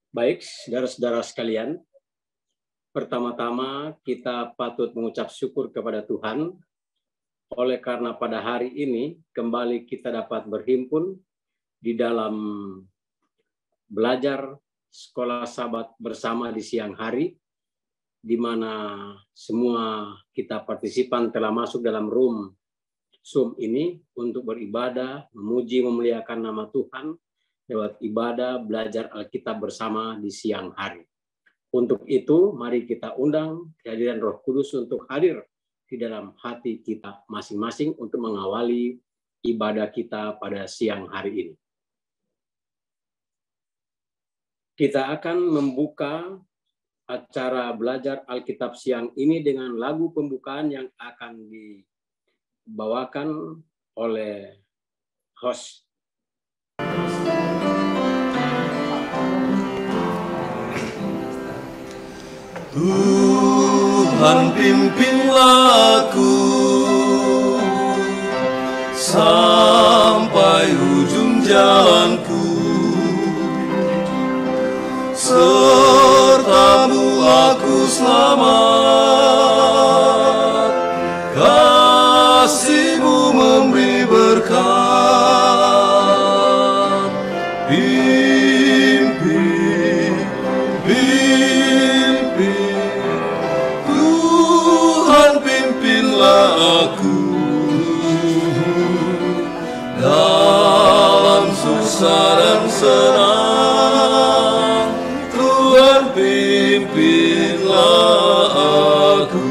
Baik, saudara-saudara sekalian, pertama-tama kita patut mengucap syukur kepada Tuhan oleh karena pada hari ini kembali kita dapat berhimpun di dalam belajar sekolah Sabat bersama di siang hari, di mana semua kita partisipan telah masuk dalam room Zoom ini untuk beribadah, memuji, memuliakan nama Tuhan lewat ibadah belajar Alkitab bersama di siang hari. Untuk itu, mari kita undang kehadiran Roh Kudus untuk hadir di dalam hati kita masing-masing untuk mengawali ibadah kita pada siang hari ini. Kita akan membuka acara belajar Alkitab siang ini dengan lagu pembukaan yang akan dibawakan oleh host. Tuhan pimpinlah aku sampai ujung jalanku, serta-Mu aku selamat, kasih-Mu memberi berkat. Aku dalam susah dan senang, Tuhan pimpinlah aku.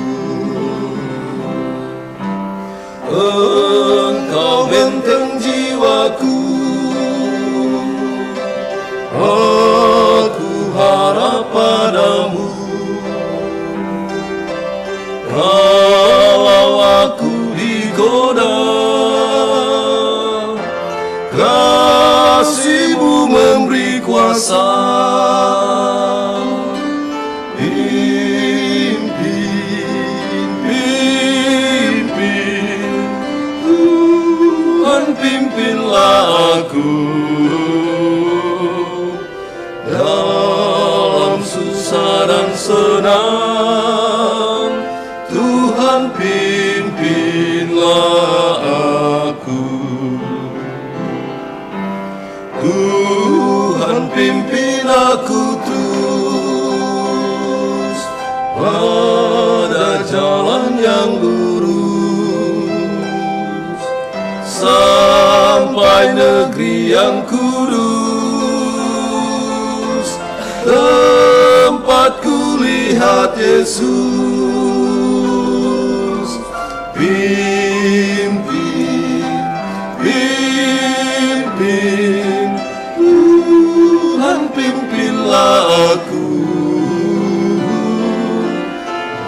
Engkau benteng jiwaku, aku harap padamu. Kalau aku digoda, kasih-Mu memberi kuasa. Pimpin, Tuhan pimpinlah aku dalam susah dan senang, Tuhan pimpinlah aku. Tuhan pimpin aku terus pada jalan yang lurus, sampai negeri yang kudus, tempat kulihat Yesus. Pimpin, Tuhan pimpinlah aku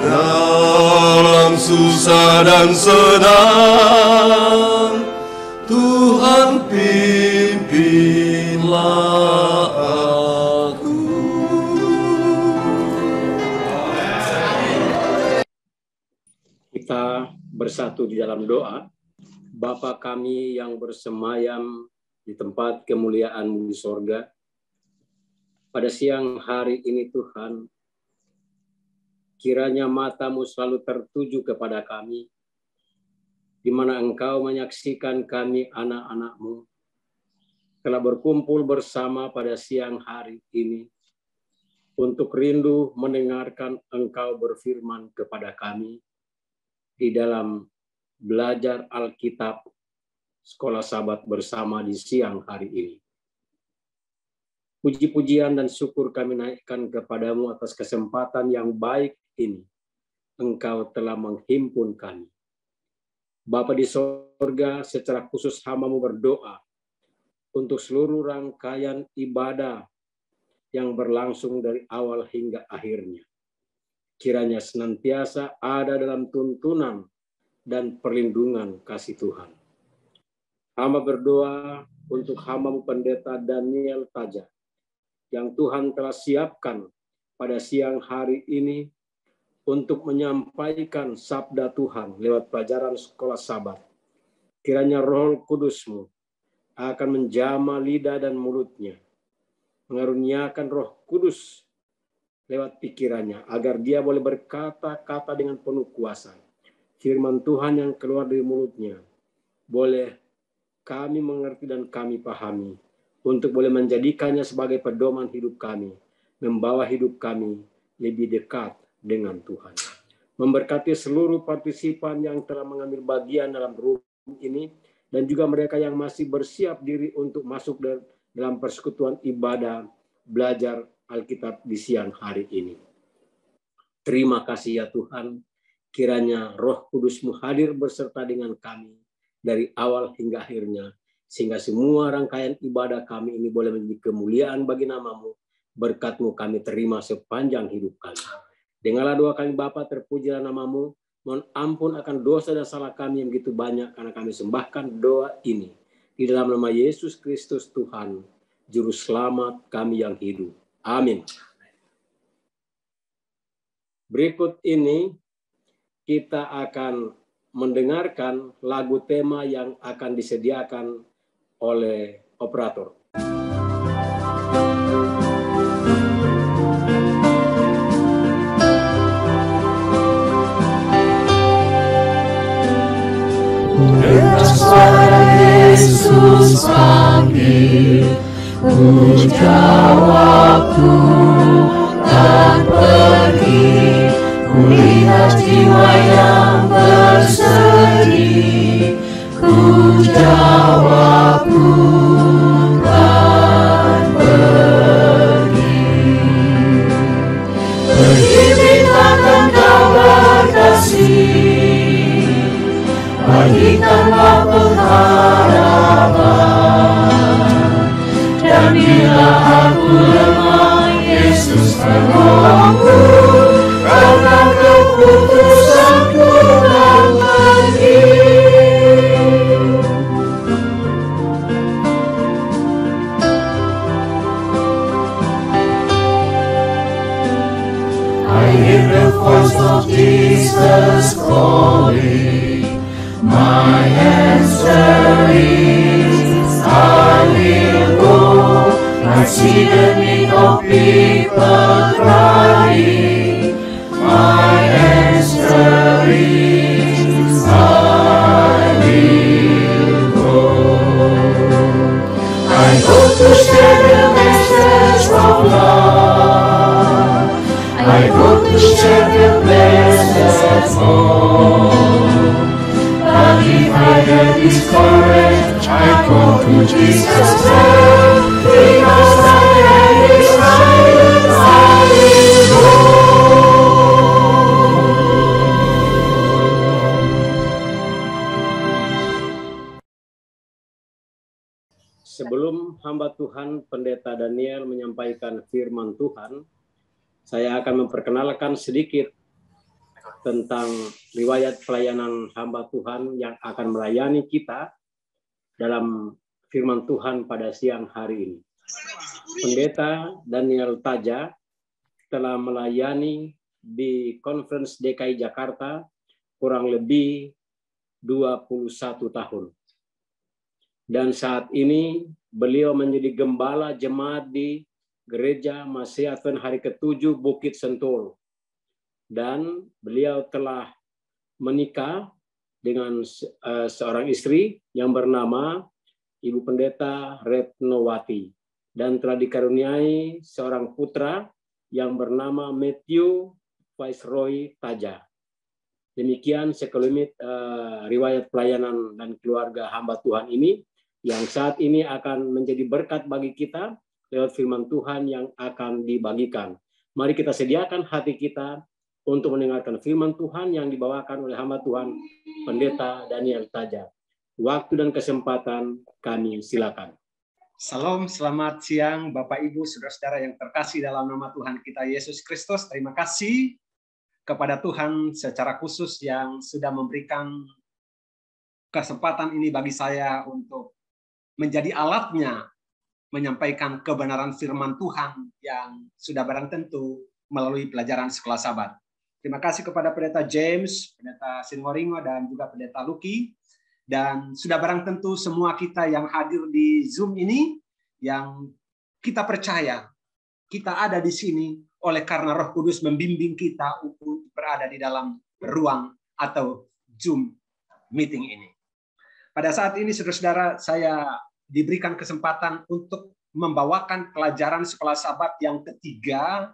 dalam susah dan senang, Tuhan pimpinlah aku. Kita bersatu di dalam doa. Bapa kami yang bersemayam di tempat kemuliaan-Mu di sorga, pada siang hari ini Tuhan, kiranya mata-Mu selalu tertuju kepada kami, di mana Engkau menyaksikan kami anak-anak-Mu telah berkumpul bersama pada siang hari ini untuk rindu mendengarkan Engkau berfirman kepada kami di dalam belajar Alkitab sekolah Sabat bersama di siang hari ini. Puji-pujian dan syukur kami naikkan kepadamu atas kesempatan yang baik ini. Engkau telah menghimpun kami. Bapa di sorga, secara khusus hamba-Mu berdoa untuk seluruh rangkaian ibadah yang berlangsung dari awal hingga akhirnya. Kiranya senantiasa ada dalam tuntunan dan perlindungan kasih Tuhan. Hamba berdoa untuk hamba-Mu Pendeta Daniel Taja, yang Tuhan telah siapkan pada siang hari ini untuk menyampaikan sabda Tuhan lewat pelajaran sekolah Sabat. Kiranya Roh Kudus-Mu akan menjamah lidah dan mulutnya, mengaruniakan Roh Kudus lewat pikirannya, agar dia boleh berkata-kata dengan penuh kuasa. Firman Tuhan yang keluar dari mulutnya boleh kami mengerti dan kami pahami, untuk boleh menjadikannya sebagai pedoman hidup kami, membawa hidup kami lebih dekat dengan Tuhan. Memberkati seluruh partisipan yang telah mengambil bagian dalam room ini, dan juga mereka yang masih bersiap diri untuk masuk dalam persekutuan ibadah belajar Alkitab di siang hari ini. Terima kasih ya Tuhan, kiranya Roh Kudus-Mu hadir berserta dengan kami dari awal hingga akhirnya, sehingga semua rangkaian ibadah kami ini boleh menjadi kemuliaan bagi nama-Mu. Berkat-Mu kami terima sepanjang hidup kami. Dengarlah doa kami Bapa, terpujilah nama-Mu. Mohon ampun akan dosa dan salah kami yang begitu banyak, karena kami sembahkan doa ini di dalam nama Yesus Kristus Tuhan, Juru Selamat kami yang hidup. Amin. Berikut ini kita akan mendengarkan lagu tema yang akan disediakan oleh operator. Dengar suara Yesus panggil, ku jawab dan pergi. Ku lihat jiwa yang bersedih, ku jawab dan pergi. Pergi beritakan kabar kasih, bagikanlah pengharapan. Dan bila aku lemah, Yesus menolongku, karena keputusanku dan pergi. I hear the voice of Jesus calling. My answer is, I will go. I see the need of people crying. My answer is, I will go. I go to share the message of love. I go to share the message home. But if I get discouraged, I go to Jesus' name, because I am His child, I will go. Sebelum hamba Tuhan Pendeta Daniel menyampaikan firman Tuhan, saya akan memperkenalkan sedikit tentang riwayat pelayanan hamba Tuhan yang akan melayani kita dalam firman Tuhan pada siang hari ini. Pendeta Daniel Taja telah melayani di Conference DKI Jakarta kurang lebih 21 tahun. Dan saat ini beliau menjadi gembala jemaat di Gereja Masih Advent Hari ke-7 Bukit Sentul. Dan beliau telah menikah dengan seorang istri yang bernama Ibu Pendeta Retnowati, dan telah dikaruniai seorang putra yang bernama Matthew Viceroy Taja. Demikian sekelumit riwayat pelayanan dan keluarga hamba Tuhan ini, yang saat ini akan menjadi berkat bagi kita lewat firman Tuhan yang akan dibagikan. Mari kita sediakan hati kita untuk mendengarkan firman Tuhan yang dibawakan oleh hamba Tuhan Pendeta Daniel Taja. Waktu dan kesempatan kami silakan. Salam, selamat siang Bapak Ibu, saudara-saudara yang terkasih dalam nama Tuhan kita Yesus Kristus. Terima kasih kepada Tuhan secara khusus yang sudah memberikan kesempatan ini bagi saya untuk menjadi alatnya menyampaikan kebenaran firman Tuhan yang sudah barang tentu melalui pelajaran sekolah Sabat. Terima kasih kepada Pendeta James, Pendeta Singoringo, dan juga Pendeta Luki. Dan sudah barang tentu semua kita yang hadir di Zoom ini, yang kita percaya kita ada di sini oleh karena Roh Kudus membimbing kita untuk berada di dalam ruang atau Zoom meeting ini. Pada saat ini, saudara-saudara, saya diberikan kesempatan untuk membawakan pelajaran sekolah Sabat yang ketiga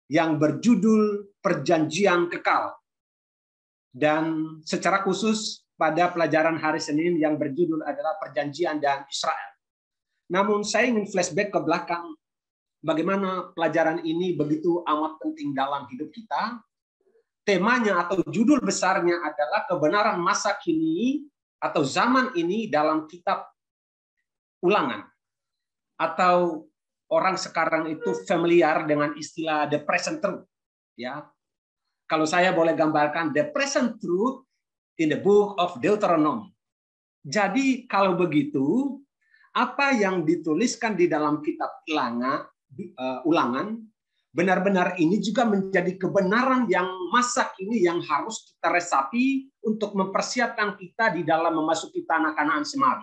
yang berjudul Perjanjian Kekal. Dan secara khusus pada pelajaran hari Senin yang berjudul adalah Perjanjian dan Israel. Namun saya ingin flashback ke belakang bagaimana pelajaran ini begitu amat penting dalam hidup kita. Temanya atau judul besarnya adalah kebenaran masa kini atau zaman ini dalam kitab Ulangan. Atau orang sekarang itu familiar dengan istilah the present truth. Ya, kalau saya boleh gambarkan the present truth in the book of Deuteronomy. Jadi kalau begitu, apa yang dituliskan di dalam kitab Ulangan benar-benar ini juga menjadi kebenaran yang masa kini yang harus kita resapi untuk mempersiapkan kita di dalam memasuki tanah Kanaan Semari.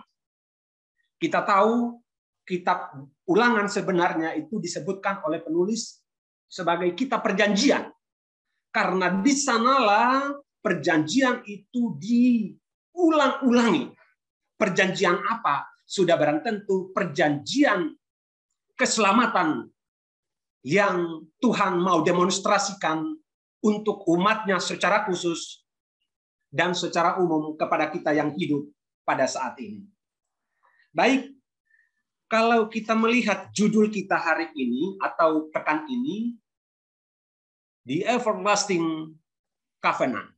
Kita tahu kitab Ulangan sebenarnya itu disebutkan oleh penulis sebagai kitab perjanjian. Karena di sanalah perjanjian itu diulang-ulangi. Perjanjian apa? Sudah barang tentu perjanjian keselamatan yang Tuhan mau demonstrasikan untuk umatnya secara khusus dan secara umum kepada kita yang hidup pada saat ini. Baik, kalau kita melihat judul kita hari ini atau pekan ini, The Everlasting Covenant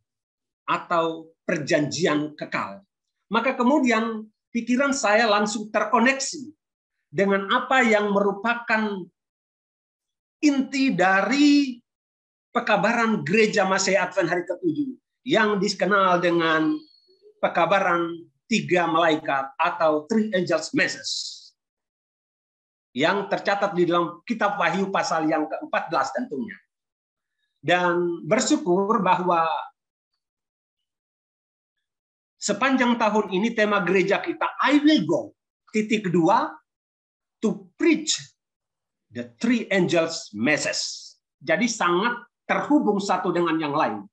atau perjanjian kekal, maka kemudian pikiran saya langsung terkoneksi dengan apa yang merupakan inti dari pekabaran Gereja Masehi Advent hari ke-7 yang dikenal dengan pekabaran 3 malaikat atau Three Angels Message yang tercatat di dalam kitab Wahyu pasal yang ke-14 tentunya. Dan bersyukur bahwa sepanjang tahun ini tema gereja kita I will go. Titik kedua, to preach the Three Angels Message. Jadi sangat terhubung satu dengan yang lain.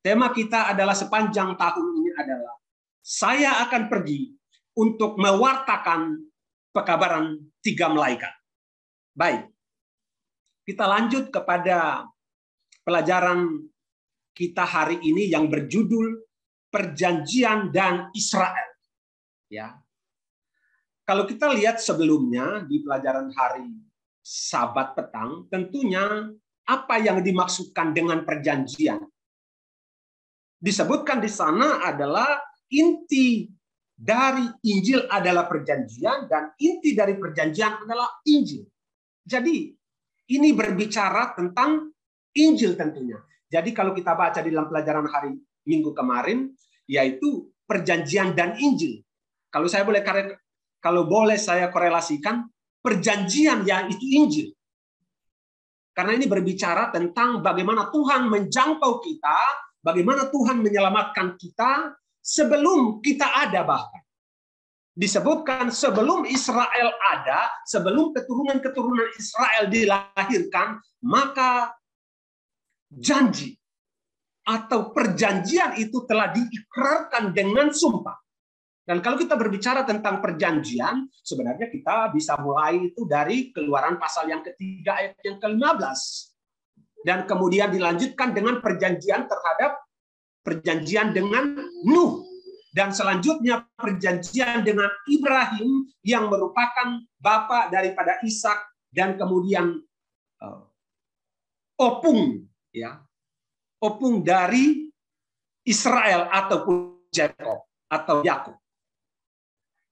Tema kita adalah sepanjang tahun ini adalah saya akan pergi untuk mewartakan pekabaran 3 malaikat. Baik, kita lanjut kepada pelajaran kita hari ini yang berjudul Perjanjian dan Israel. Ya, kalau kita lihat sebelumnya di pelajaran hari Sabat petang, tentunya apa yang dimaksudkan dengan perjanjian? Disebutkan di sana adalah inti dari Injil adalah perjanjian dan inti dari perjanjian adalah Injil. Jadi ini berbicara tentang Injil tentunya. Jadi kalau kita baca di dalam pelajaran hari Minggu kemarin, yaitu perjanjian dan Injil. Kalau boleh saya korelasikan, perjanjian yang itu Injil. Karena ini berbicara tentang bagaimana Tuhan menjangkau kita, bagaimana Tuhan menyelamatkan kita sebelum kita ada bahkan. Disebutkan sebelum Israel ada, sebelum keturunan-keturunan Israel dilahirkan, maka janji atau perjanjian itu telah diikrarkan dengan sumpah. Dan kalau kita berbicara tentang perjanjian, sebenarnya kita bisa mulai itu dari Keluaran pasal yang ketiga ayat yang ke-15. Dan kemudian dilanjutkan dengan perjanjian terhadap perjanjian dengan Nuh. Dan selanjutnya perjanjian dengan Ibrahim yang merupakan bapa daripada Ishak dan kemudian opung, ya, opung dari Israel ataupun Jacob atau Yakub.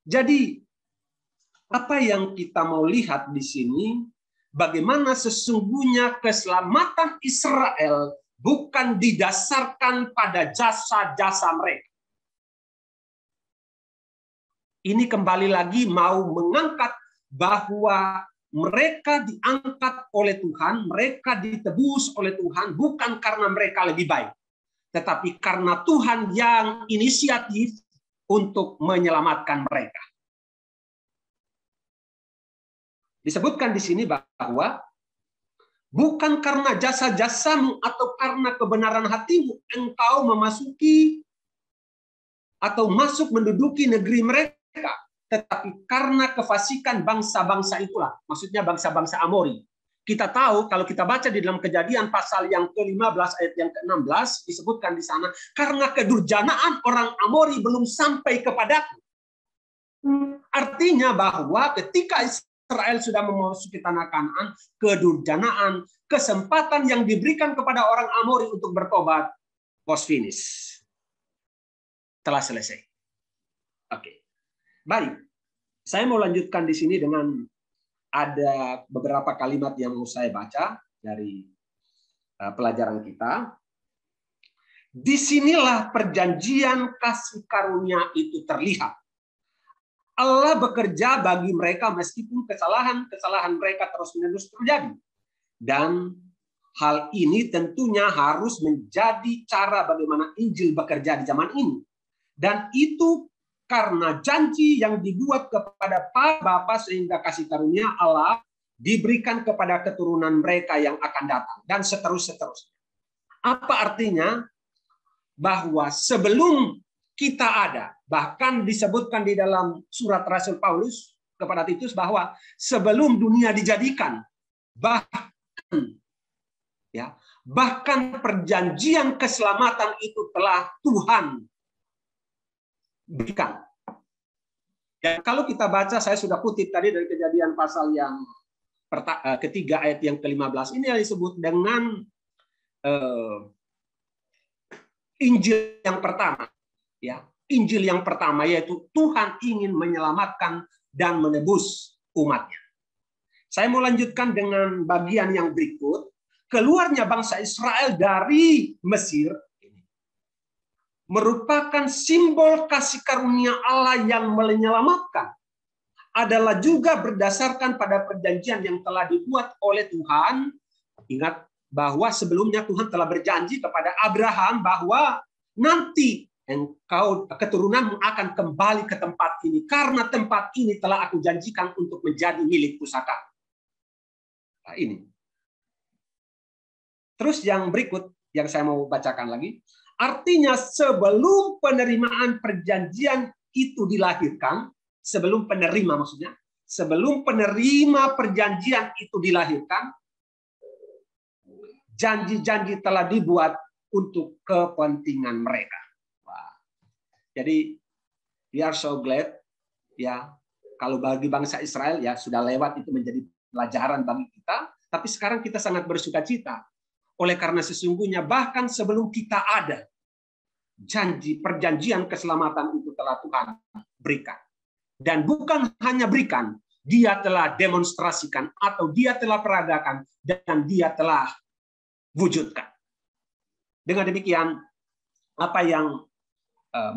Jadi apa yang kita mau lihat di sini, bagaimana sesungguhnya keselamatan Israel bukan didasarkan pada jasa-jasa mereka. Ini kembali lagi mau mengangkat bahwa mereka diangkat oleh Tuhan, mereka ditebus oleh Tuhan bukan karena mereka lebih baik, tetapi karena Tuhan yang inisiatif untuk menyelamatkan mereka. Disebutkan di sini bahwa bukan karena jasa-jasamu atau karena kebenaran hatimu engkau memasuki atau masuk menduduki negeri mereka, tetapi karena kefasikan bangsa-bangsa itulah. Maksudnya bangsa-bangsa Amori. Kita tahu kalau kita baca di dalam Kejadian pasal yang ke-15 ayat yang ke-16 disebutkan di sana, karena kedurjanaan orang Amori belum sampai kepadaku. Artinya bahwa ketika Israel sudah memasuki tanah Kanaan, kedurjanaan, kesempatan yang diberikan kepada orang Amori untuk bertobat, post finish. Telah selesai. Oke. Baik. Saya mau lanjutkan di sini dengan ada beberapa kalimat yang mau saya baca dari pelajaran kita. Disinilah perjanjian kasih karunia itu terlihat. Allah bekerja bagi mereka meskipun kesalahan mereka terus-menerus terjadi. Dan hal ini tentunya harus menjadi cara bagaimana Injil bekerja di zaman ini. Dan itu karena janji yang dibuat kepada para bapa sehingga kasih karunia Allah diberikan kepada keturunan mereka yang akan datang. Dan seterusnya. Apa artinya? Bahwa sebelum kita ada, bahkan disebutkan di dalam surat Rasul Paulus kepada Titus bahwa sebelum dunia dijadikan, bahkan perjanjian keselamatan itu telah Tuhan berikan. Dan kalau kita baca, saya sudah kutip tadi dari Kejadian pasal yang ketiga ayat yang ke-15, ini yang disebut dengan Injil yang pertama. Ya, Injil yang pertama yaitu Tuhan ingin menyelamatkan dan menebus umatnya. Saya mau lanjutkan dengan bagian yang berikut. Keluarnya bangsa Israel dari Mesir merupakan simbol kasih karunia Allah yang menyelamatkan. Adalah juga berdasarkan pada perjanjian yang telah dibuat oleh Tuhan. Ingat bahwa sebelumnya Tuhan telah berjanji kepada Abraham bahwa nanti engkau keturunanmu akan kembali ke tempat ini karena tempat ini telah aku janjikan untuk menjadi milik pusaka. Nah, ini. Terus yang berikut yang saya mau bacakan lagi. Artinya sebelum penerimaan perjanjian itu dilahirkan, sebelum penerima maksudnya, sebelum penerima perjanjian itu dilahirkan, janji-janji telah dibuat untuk kepentingan mereka. Wah. Jadi we are so glad ya kalau bagi bangsa Israel ya sudah lewat itu menjadi pelajaran bagi kita, tapi sekarang kita sangat bersukacita. Oleh karena sesungguhnya bahkan sebelum kita ada, janji perjanjian keselamatan itu telah Tuhan berikan. Dan bukan hanya berikan, dia telah demonstrasikan atau dia telah peragakan dan dia telah wujudkan. Dengan demikian, apa yang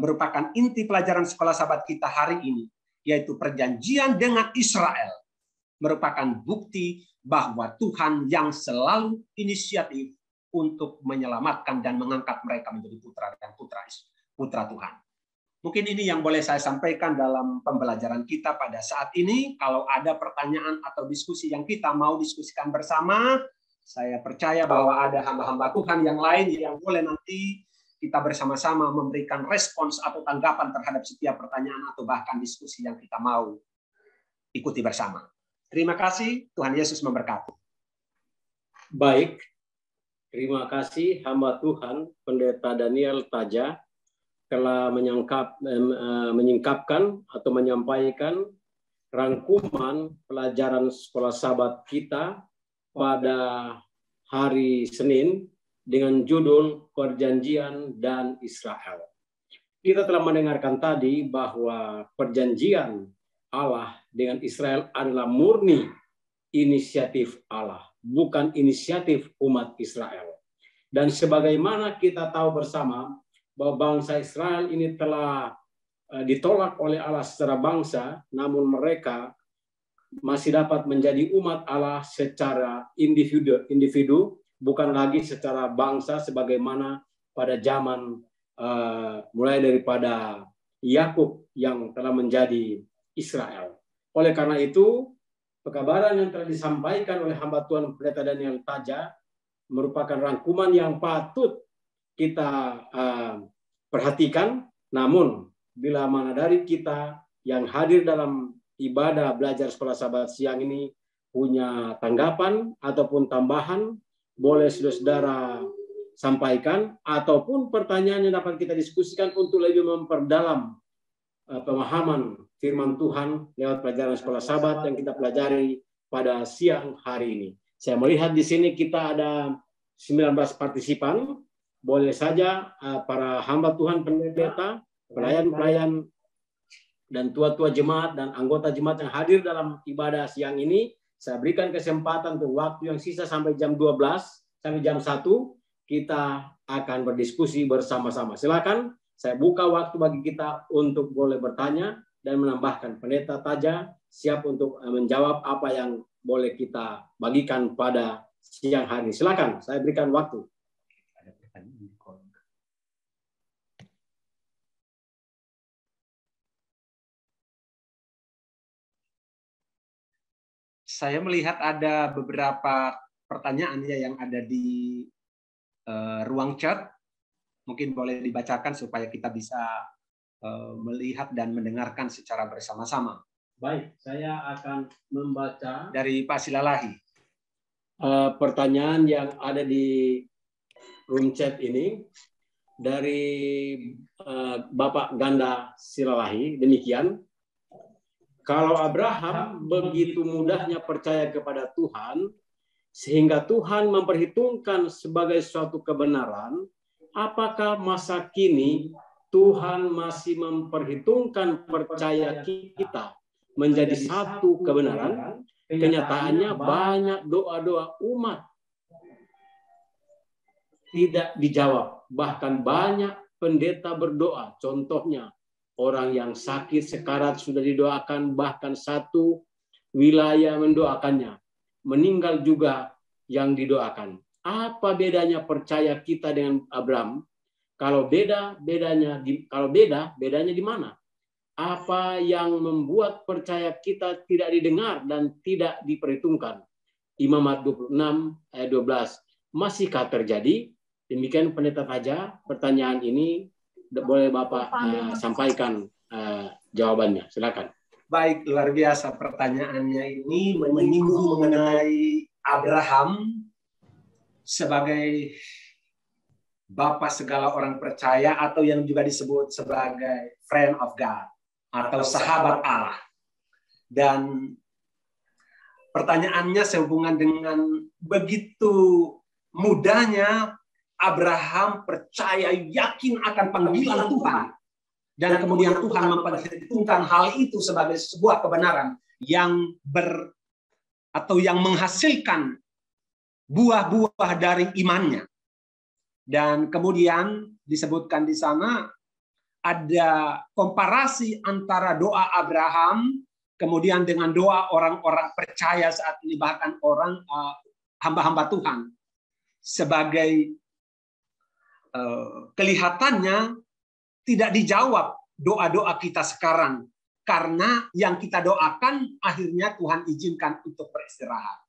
merupakan inti pelajaran sekolah sahabat kita hari ini, yaitu perjanjian dengan Israel, merupakan bukti bahwa Tuhan yang selalu inisiatif untuk menyelamatkan dan mengangkat mereka menjadi putra dan putra Tuhan. Mungkin ini yang boleh saya sampaikan dalam pembelajaran kita pada saat ini. Kalau ada pertanyaan atau diskusi yang kita mau diskusikan bersama, saya percaya bahwa ada hamba-hamba Tuhan yang lain yang boleh nanti kita bersama-sama memberikan respons atau tanggapan terhadap setiap pertanyaan atau bahkan diskusi yang kita mau ikuti bersama. Terima kasih, Tuhan Yesus memberkati. Baik, terima kasih hamba Tuhan Pendeta Daniel Taja telah menyingkapkan atau menyampaikan rangkuman pelajaran sekolah sahabat kita pada hari Senin dengan judul Perjanjian dan Israel. Kita telah mendengarkan tadi bahwa perjanjian Allah dengan Israel adalah murni inisiatif Allah, bukan inisiatif umat Israel. Dan sebagaimana kita tahu bersama bahwa bangsa Israel ini telah ditolak oleh Allah secara bangsa, namun mereka masih dapat menjadi umat Allah secara individu, bukan lagi secara bangsa sebagaimana pada zaman mulai daripada Yakub yang telah menjadi Israel. Oleh karena itu, pekabaran yang telah disampaikan oleh hamba Tuhan Pendeta Daniel Taja merupakan rangkuman yang patut kita perhatikan. Namun, bila mana dari kita yang hadir dalam ibadah belajar sekolah sahabat siang ini punya tanggapan ataupun tambahan, boleh saudara-saudara sampaikan, ataupun pertanyaan yang dapat kita diskusikan untuk lebih memperdalam pemahaman firman Tuhan lewat pelajaran sekolah sahabat yang kita pelajari pada siang hari ini. Saya melihat di sini kita ada 19 partisipan. Boleh saja para hamba Tuhan pendeta, pelayan-pelayan, dan tua-tua jemaat dan anggota jemaat yang hadir dalam ibadah siang ini, saya berikan kesempatan untuk waktu yang sisa sampai jam 12, sampai jam 1, kita akan berdiskusi bersama-sama. Silakan. Saya buka waktu bagi kita untuk boleh bertanya dan menambahkan. Pendeta Taja siap untuk menjawab apa yang boleh kita bagikan pada siang hari ini. Silakan, saya berikan waktu. Saya melihat ada beberapa pertanyaan ya yang ada di ruang chat. Mungkin boleh dibacakan supaya kita bisa melihat dan mendengarkan secara bersama-sama. Baik, saya akan membaca dari Pak Silalahi. Pertanyaan yang ada di room chat ini dari Bapak Ganda Silalahi. Demikian, kalau Abraham begitu mudahnya percaya kepada Tuhan sehingga Tuhan memperhitungkan sebagai suatu kebenaran, apakah masa kini Tuhan masih memperhitungkan percaya kita menjadi satu kebenaran? Kenyataannya banyak doa-doa umat tidak dijawab. Bahkan banyak pendeta berdoa. Contohnya, orang yang sakit sekarat sudah didoakan, bahkan satu wilayah mendoakannya. Meninggal juga yang didoakan. Apa bedanya percaya kita dengan Abraham? Kalau bedanya di mana? Apa yang membuat percaya kita tidak didengar dan tidak diperhitungkan? Imamat 26 ayat 12. Masihkah terjadi? Demikian Pendeta Taja, pertanyaan ini boleh Bapak sampaikan jawabannya. Silakan. Baik, luar biasa pertanyaannya ini menyinggung mengenai Abraham sebagai Bapa segala orang percaya, atau yang juga disebut sebagai friend of God atau sahabat Allah. Dan pertanyaannya sehubungan dengan begitu mudahnya Abraham percaya yakin akan panggilan Tuhan. Dan kemudian Tuhan memperhitungkan hal itu sebagai sebuah kebenaran yang yang menghasilkan buah-buah dari imannya. Dan kemudian disebutkan di sana ada komparasi antara doa Abraham kemudian dengan doa orang-orang percaya saat ini, bahkan orang hamba-hamba Tuhan, sebagai kelihatannya tidak dijawab doa-doa kita sekarang karena yang kita doakan akhirnya Tuhan izinkan untuk beristirahat.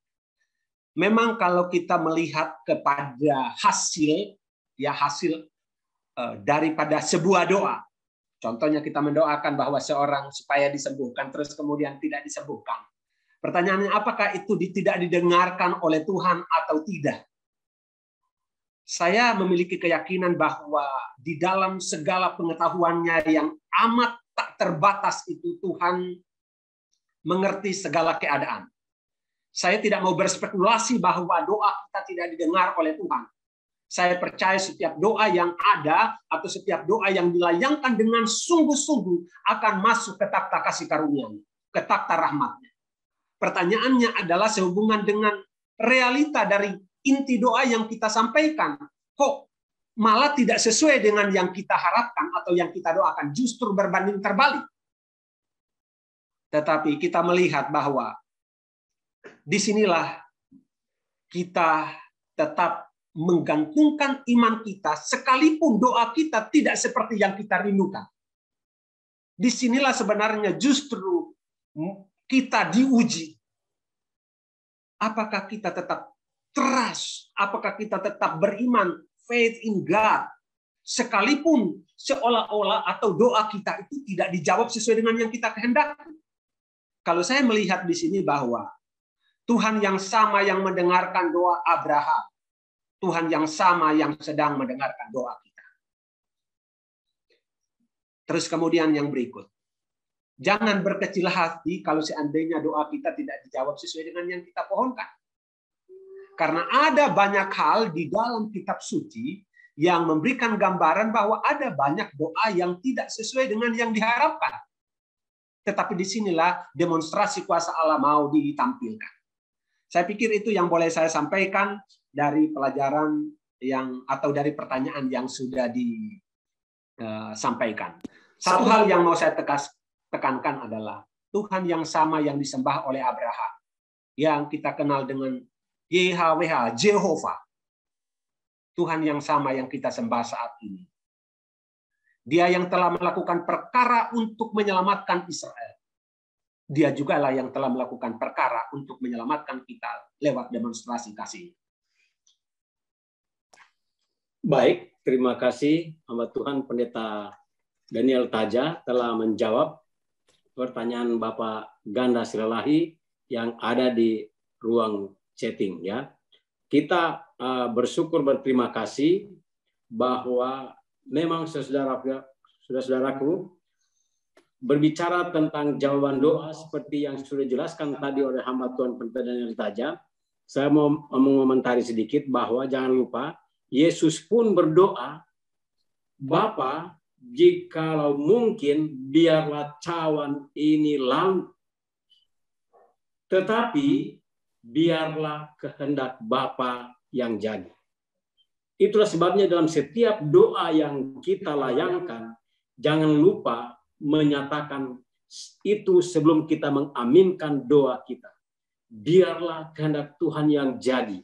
Memang kalau kita melihat kepada hasil daripada sebuah doa, contohnya kita mendoakan bahwa seorang supaya disembuhkan terus kemudian tidak disembuhkan. Pertanyaannya, apakah itu tidak didengarkan oleh Tuhan atau tidak? Saya memiliki keyakinan bahwa di dalam segala pengetahuannya yang amat tak terbatas itu, Tuhan mengerti segala keadaan. Saya tidak mau berspekulasi bahwa doa kita tidak didengar oleh Tuhan. Saya percaya setiap doa yang ada atau setiap doa yang dilayangkan dengan sungguh-sungguh akan masuk ke takhta kasih karunia-Nya, ke takhta rahmat-Nya. Pertanyaannya adalah sehubungan dengan realita dari inti doa yang kita sampaikan, kok malah tidak sesuai dengan yang kita harapkan atau yang kita doakan, justru berbanding terbalik. Tetapi kita melihat bahwa disinilah kita tetap menggantungkan iman kita, sekalipun doa kita tidak seperti yang kita rindukan. Disinilah sebenarnya justru kita diuji apakah kita tetap trust, apakah kita tetap beriman, faith in God, sekalipun seolah-olah atau doa kita itu tidak dijawab sesuai dengan yang kita kehendaki. Kalau saya melihat di sini bahwa Tuhan yang sama yang mendengarkan doa Abraham, Tuhan yang sama yang sedang mendengarkan doa kita. Terus kemudian yang berikut. Jangan berkecil hati kalau seandainya doa kita tidak dijawab sesuai dengan yang kita pohonkan. Karena ada banyak hal di dalam kitab suci yang memberikan gambaran bahwa ada banyak doa yang tidak sesuai dengan yang diharapkan. Tetapi disinilah demonstrasi kuasa Allah mau ditampilkan. Saya pikir itu yang boleh saya sampaikan dari pelajaran yang atau dari pertanyaan yang sudah disampaikan. Satu hal yang mau saya tekankan adalah Tuhan yang sama yang disembah oleh Abraham, yang kita kenal dengan YHWH, Jehovah. Tuhan yang sama yang kita sembah saat ini. Dia yang telah melakukan perkara untuk menyelamatkan Israel. Dia juga lah yang telah melakukan perkara untuk menyelamatkan kita lewat demonstrasi kasih. Baik, terima kasih hamba Tuhan Pendeta Daniel Taja telah menjawab pertanyaan Bapak Ganda Silalahi yang ada di ruang chatting ya. Kita bersyukur berterima kasih bahwa memang saudara-saudaraku berbicara tentang jawaban doa seperti yang sudah dijelaskan tadi oleh hamba Tuhan Pendeta Daniel Taja. Saya mau mengomentari sedikit bahwa jangan lupa Yesus pun berdoa, Bapa, jikalau mungkin biarlah cawan ini lalu, tetapi biarlah kehendak Bapa yang jadi. Itulah sebabnya dalam setiap doa yang kita layangkan, jangan lupa menyatakan itu sebelum kita mengaminkan doa kita. Biarlah kehendak Tuhan yang jadi.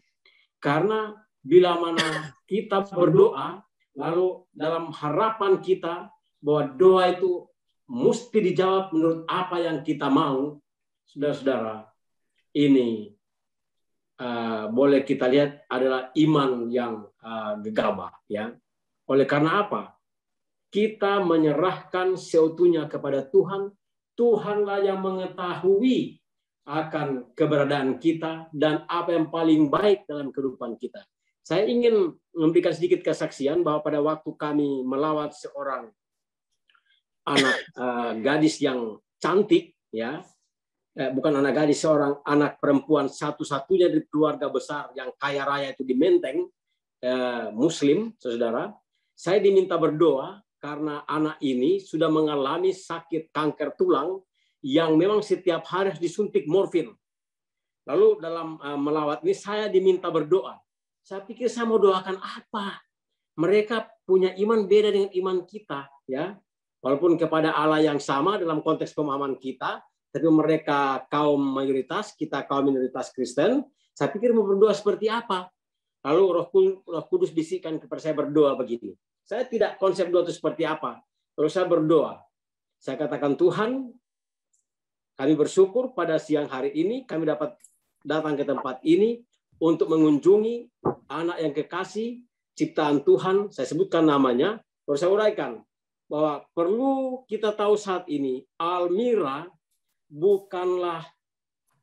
Karena bila mana kita berdoa, lalu dalam harapan kita bahwa doa itu mesti dijawab menurut apa yang kita mau, saudara-saudara, ini boleh kita lihat adalah iman yang gegabah. Ya. Oleh karena apa? Kita menyerahkan seutuhnya kepada Tuhan. Tuhanlah yang mengetahui akan keberadaan kita dan apa yang paling baik dalam kehidupan kita. Saya ingin memberikan sedikit kesaksian bahwa pada waktu kami melawat seorang anak gadis yang cantik, ya, bukan anak gadis, seorang anak perempuan satu-satunya dari keluarga besar yang kaya raya itu di Menteng, Muslim, saudara. Saya diminta berdoa karena anak ini sudah mengalami sakit kanker tulang yang memang setiap hari harus disuntik morfin. Lalu dalam melawat ini saya diminta berdoa. Saya pikir saya mau doakan apa? Mereka punya iman beda dengan iman kita, ya. Walaupun kepada Allah yang sama dalam konteks pemahaman kita, tapi mereka kaum mayoritas, kita kaum minoritas Kristen. Saya pikir mau berdoa seperti apa? Lalu Roh Kudus bisikan kepada saya berdoa begini. Saya tidak konsep doa itu seperti apa. Lalu saya berdoa. Saya katakan, Tuhan, kami bersyukur pada siang hari ini kami dapat datang ke tempat ini untuk mengunjungi anak yang kekasih, ciptaan Tuhan. Saya sebutkan namanya. Lalu saya uraikan bahwa perlu kita tahu saat ini, Almira bukanlah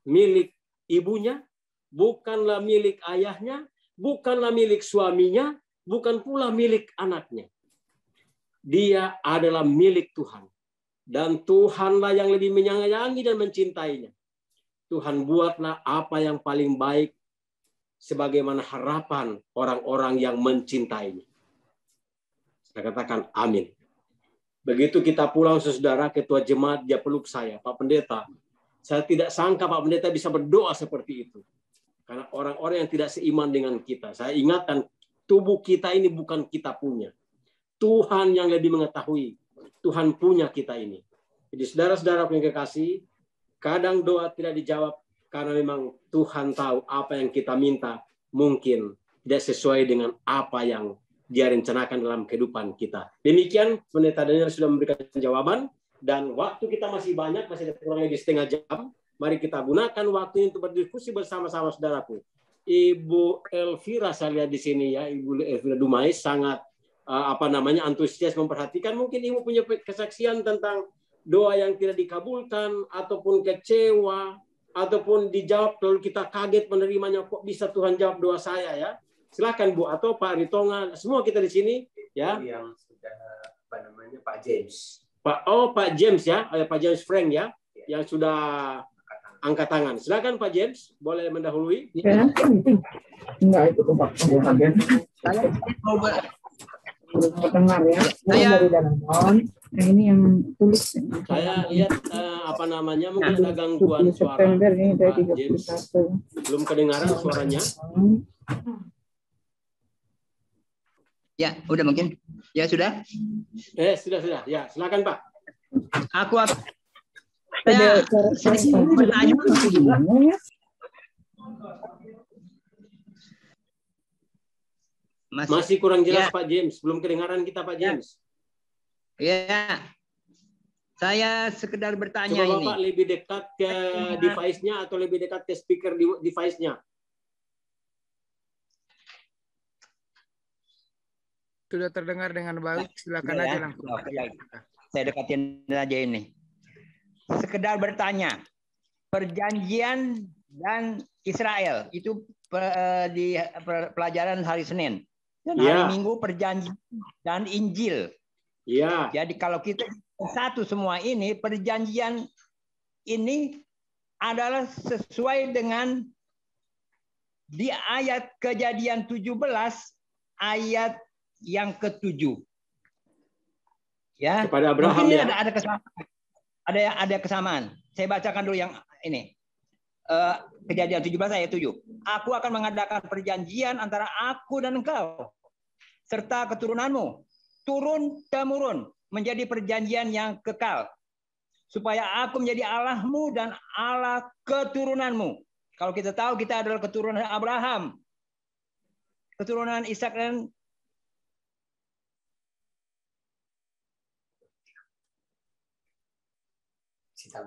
milik ibunya, bukanlah milik ayahnya, bukanlah milik suaminya, bukan pula milik anaknya. Dia adalah milik Tuhan. Dan Tuhanlah yang lebih menyayangi dan mencintainya. Tuhan buatlah apa yang paling baik sebagaimana harapan orang-orang yang mencintainya. Saya katakan amin. Begitu kita pulang, saudara, ketua jemaat dia peluk saya, Pak Pendeta. Saya tidak sangka Pak Pendeta bisa berdoa seperti itu. Karena orang-orang yang tidak seiman dengan kita. Saya ingatkan, tubuh kita ini bukan kita punya. Tuhan yang lebih mengetahui. Tuhan punya kita ini. Jadi saudara-saudara yang kekasih, kadang doa tidak dijawab karena memang Tuhan tahu apa yang kita minta mungkin tidak sesuai dengan apa yang Dia rencanakan dalam kehidupan kita. Demikian Pendeta Daniel sudah memberikan jawaban dan waktu kita masih banyak, masih ada kurang lebih setengah jam. Mari kita gunakan waktu ini untuk berdiskusi bersama-sama, saudaraku. Ibu Elvira saya lihat di sini ya, Ibu Elvira Dumais sangat antusias memperhatikan. Mungkin ibu punya kesaksian tentang doa yang tidak dikabulkan, ataupun kecewa, ataupun dijawab lalu kita kaget menerimanya, kok bisa Tuhan jawab doa saya ya. Silakan Bu, atau Pak Ritonga, semua kita di sini ya. Yang sudah Pak James. Pak James ya, Pak James Frank ya, yang sudah angkat tangan. Silakan Pak James, boleh mendahului. Ya, enggak itu Pak. Saya mau dengar ya. Saya dari dalam tahun. Nah, ini yang tulis. Saya lihat mungkin ada gangguan suara. Ini Pak James. Belum kedengaran suaranya. Ya, udah mungkin. Ya sudah. Sudah. Ya, silakan Pak. Aku saya bertanya masih kurang jelas ya. Pak James, belum kedengaran kita Pak James. Ya. Saya sekedar bertanya. Coba ini. Bapak lebih dekat ke device-nya atau lebih dekat ke speaker device-nya? Sudah terdengar dengan baik, silakan aja langsung. Saya dekatin aja ini. Sekedar bertanya, perjanjian dan Israel itu di pelajaran hari Senin dan hari Minggu perjanjian dan Injil. Iya. Jadi kalau kita satu semua ini, perjanjian ini adalah sesuai dengan di ayat Kejadian 17 ayat yang ke-7. Ya. Kepada Abraham ya. Ada kesamaan. Ada kesamaan. Saya bacakan dulu yang ini. Kejadian 17 ayat 7. Aku akan mengadakan perjanjian antara aku dan engkau serta keturunanmu turun-temurun menjadi perjanjian yang kekal, supaya aku menjadi Allahmu dan Allah keturunanmu. Kalau kita tahu kita adalah keturunan Abraham, keturunan Ishak dan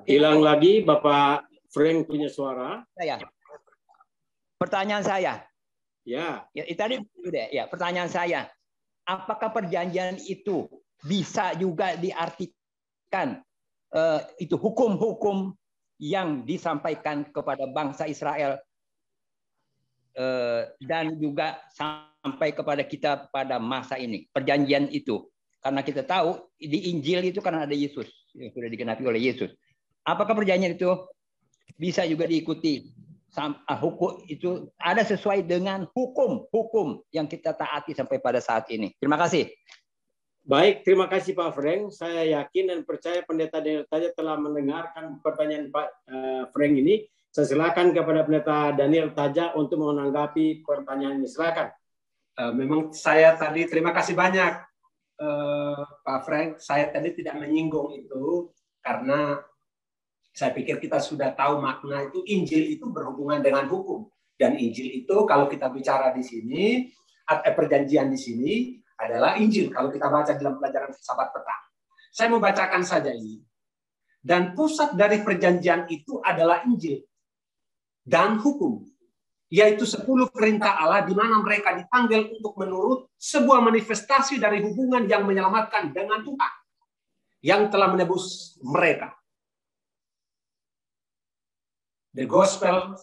hilang lagi Bapak Frank punya suara. Pertanyaan saya. Ya. Tadi udah ya, pertanyaan saya. Apakah perjanjian itu bisa juga diartikan itu hukum-hukum yang disampaikan kepada bangsa Israel dan juga sampai kepada kita pada masa ini? Perjanjian itu. Karena kita tahu di Injil itu kan ada Yesus yang sudah digenapi oleh Yesus. Apakah perjanjian itu bisa juga diikuti? Hukum itu ada sesuai dengan hukum yang kita taati sampai pada saat ini. Terima kasih. Baik, terima kasih Pak Frank. Saya yakin dan percaya Pendeta Daniel Taja telah mendengarkan pertanyaan Pak Frank ini. Saya silakan kepada Pendeta Daniel Taja untuk menanggapi pertanyaan ini. Silakan. Memang saya tadi terima kasih banyak Pak Frank. Saya tadi tidak menyinggung itu karena saya pikir kita sudah tahu makna itu. Injil itu berhubungan dengan hukum. Dan Injil itu kalau kita bicara di sini, perjanjian di sini adalah Injil. Kalau kita baca dalam pelajaran Sabat petang. Saya mau bacakan saja ini. Dan pusat dari perjanjian itu adalah Injil. Dan hukum. Yaitu 10 perintah Allah di mana mereka dipanggil untuk menurut sebuah manifestasi dari hubungan yang menyelamatkan dengan Tuhan. Yang telah menebus mereka. The Gospel,